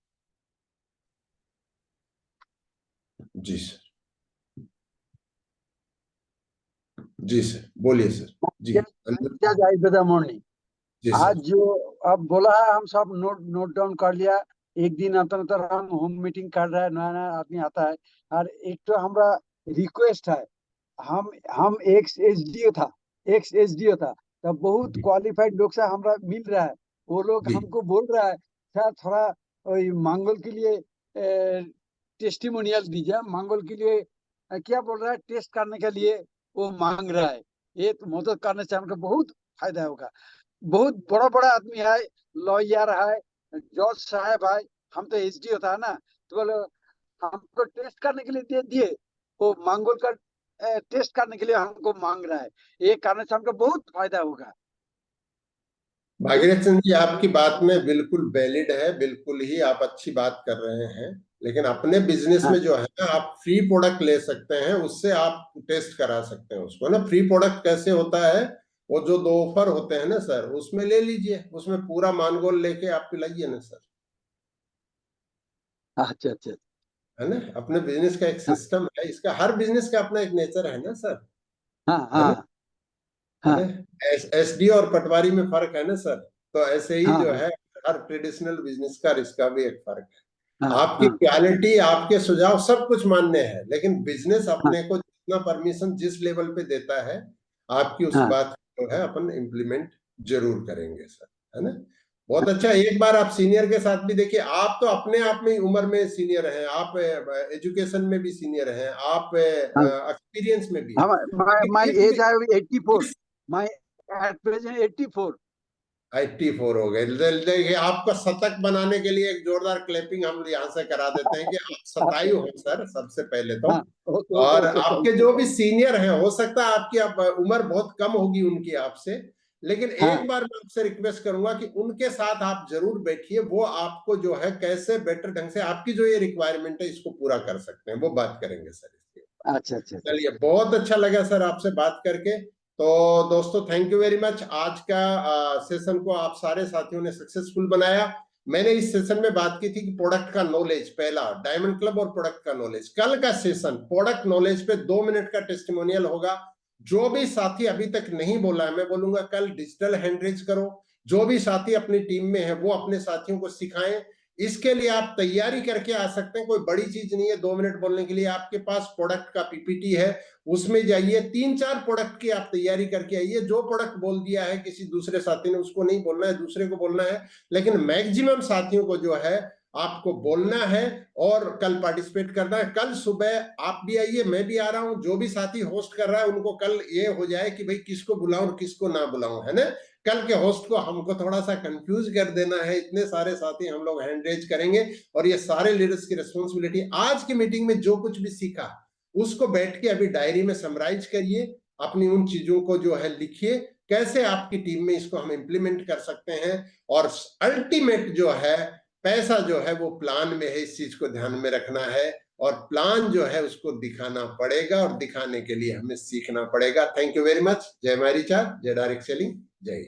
जी सर, जी सर, बोलिए सर। जी मॉर्निंग। जी आज सर। जो अब बोला है हम सब नोट डाउन कर लिया। एक दिन अंतर अंतर हम होम मीटिंग कर रहे हैं, नया नया आदमी आता है। और एक तो हमारा रिक्वेस्ट है, हम एक्स एस डी ओ था, तब बहुत क्वालिफाइड लोग से हमारा मिल रहा है। वो लोग जी हमको बोल रहा है सर थोड़ा वही मंगल के लिए टेस्टिमोनियल दीजिए। मंगल के लिए क्या बोल रहा है, टेस्ट करने के लिए वो मांग रहा है। ये तो मदद करने से हमको बहुत फायदा होगा। बहुत बड़ा बड़ा आदमी है, लॉयर है, जज साहब है। हम तो एसडी होता है ना, तो बोलो हमको टेस्ट करने के लिए दे दिए। वो मंगोल का टेस्ट करने के लिए हमको मांग रहा है। ये करने से हमको बहुत फायदा होगा। भागीरथ चंद जी, आपकी बात में बिल्कुल वैलिड है, बिल्कुल ही आप अच्छी बात कर रहे हैं। लेकिन अपने बिजनेस हाँ। में जो है ना, आप फ्री प्रोडक्ट ले सकते हैं, उससे आप टेस्ट करा सकते हैं उसको ना। फ्री प्रोडक्ट कैसे होता है, वो जो 2 ऑफर होते हैं ना सर, उसमें ले लीजिए, उसमें पूरा मानगोल लेके आप पिलाइए ना सर, अच्छा अच्छा। है ना। अपने बिजनेस का एक हाँ सिस्टम है, इसका हर बिजनेस का अपना एक नेचर है ना सर, हाँ है ना, हाँ है हाँ ना। एसडी और पटवारी में फर्क है ना सर। तो ऐसे ही हाँ जो हाँ है, हर ट्रेडिशनल बिजनेस का और इसका भी एक फर्क है। हाँ, आपकी हाँ, क्वालिटी, आपके सुझाव सब कुछ मान्य है, लेकिन बिजनेस अपने को जितना परमिशन जिस लेवल पे देता है, आपकी उस हाँ, बात को जो है अपन इम्प्लीमेंट जरूर करेंगे सर, है ना। बहुत अच्छा। एक बार आप सीनियर के साथ भी देखिए, आप तो अपने आप में उम्र में सीनियर हैं, आप एजुकेशन में भी सीनियर हैं, आप हाँ, एक्सपीरियंस में भी हम हैं। my इस age है 84, my at present 84। 84 हो गए। देखिए, आपको शतक बनाने के लिए एक जोरदार क्लैपिंग हम यहाँ से करा देते हैं कि आप 27 हो सर, सबसे पहले तो। हाँ, ओके ओके और ओके, आपके जो भी सीनियर हैं, हो सकता है आपकी उम्र बहुत कम होगी उनकी आपसे, लेकिन हाँ, एक बार मैं आपसे रिक्वेस्ट करूंगा कि उनके साथ आप जरूर बैठिए, वो आपको जो है कैसे बेटर ढंग से आपकी जो ये रिक्वायरमेंट है इसको पूरा कर सकते हैं, वो बात करेंगे सर इसके। अच्छा अच्छा अच्छा। चलिए, बहुत अच्छा लगा सर आपसे बात करके। तो दोस्तों, थैंक यू वेरी मच। आज का सेशन को आप सारे साथियों ने सक्सेसफुल बनाया। मैंने इस सेशन में बात की थी कि प्रोडक्ट का नॉलेज, पहला डायमंड क्लब और प्रोडक्ट का नॉलेज। कल का सेशन प्रोडक्ट नॉलेज पे 2 मिनट का टेस्टिमोनियल होगा। जो भी साथी अभी तक नहीं बोला है, मैं बोलूंगा कल डिजिटल हैंड रेज करो। जो भी साथी अपनी टीम में है वो अपने साथियों को सिखाएं। इसके लिए आप तैयारी करके आ सकते हैं, कोई बड़ी चीज नहीं है 2 मिनट बोलने के लिए। आपके पास प्रोडक्ट का पीपीटी है, उसमें जाइए, 3-4 प्रोडक्ट की आप तैयारी करके आइए। जो प्रोडक्ट बोल दिया है किसी दूसरे साथी ने, उसको नहीं बोलना है, दूसरे को बोलना है, लेकिन मैक्सिमम साथियों को जो है आपको बोलना है और कल पार्टिसिपेट करना है। कल सुबह आप भी आइए, मैं भी आ रहा हूं। जो भी साथी होस्ट कर रहा है उनको कल ये हो जाए कि भाई किसको बुलाऊं और किसको ना बुलाऊं, है ना। कल के होस्ट को हमको थोड़ा सा कंफ्यूज कर देना है। इतने सारे साथी हम लोग हैंड रेज करेंगे और ये सारे लीडर्स की रिस्पॉन्सिबिलिटी। आज की मीटिंग में जो कुछ भी सीखा उसको बैठ के अभी डायरी में समराइज करिए, अपनी उन चीजों को जो है लिखिए, कैसे आपकी टीम में इसको हम इंप्लीमेंट कर सकते हैं। और अल्टीमेट जो है पैसा जो है वो प्लान में है, इस चीज को ध्यान में रखना है। और प्लान जो है उसको दिखाना पड़ेगा और दिखाने के लिए हमें सीखना पड़ेगा। Thank you very much. जय मारी चार, जय डायरेक्ट सेलिंग, जय।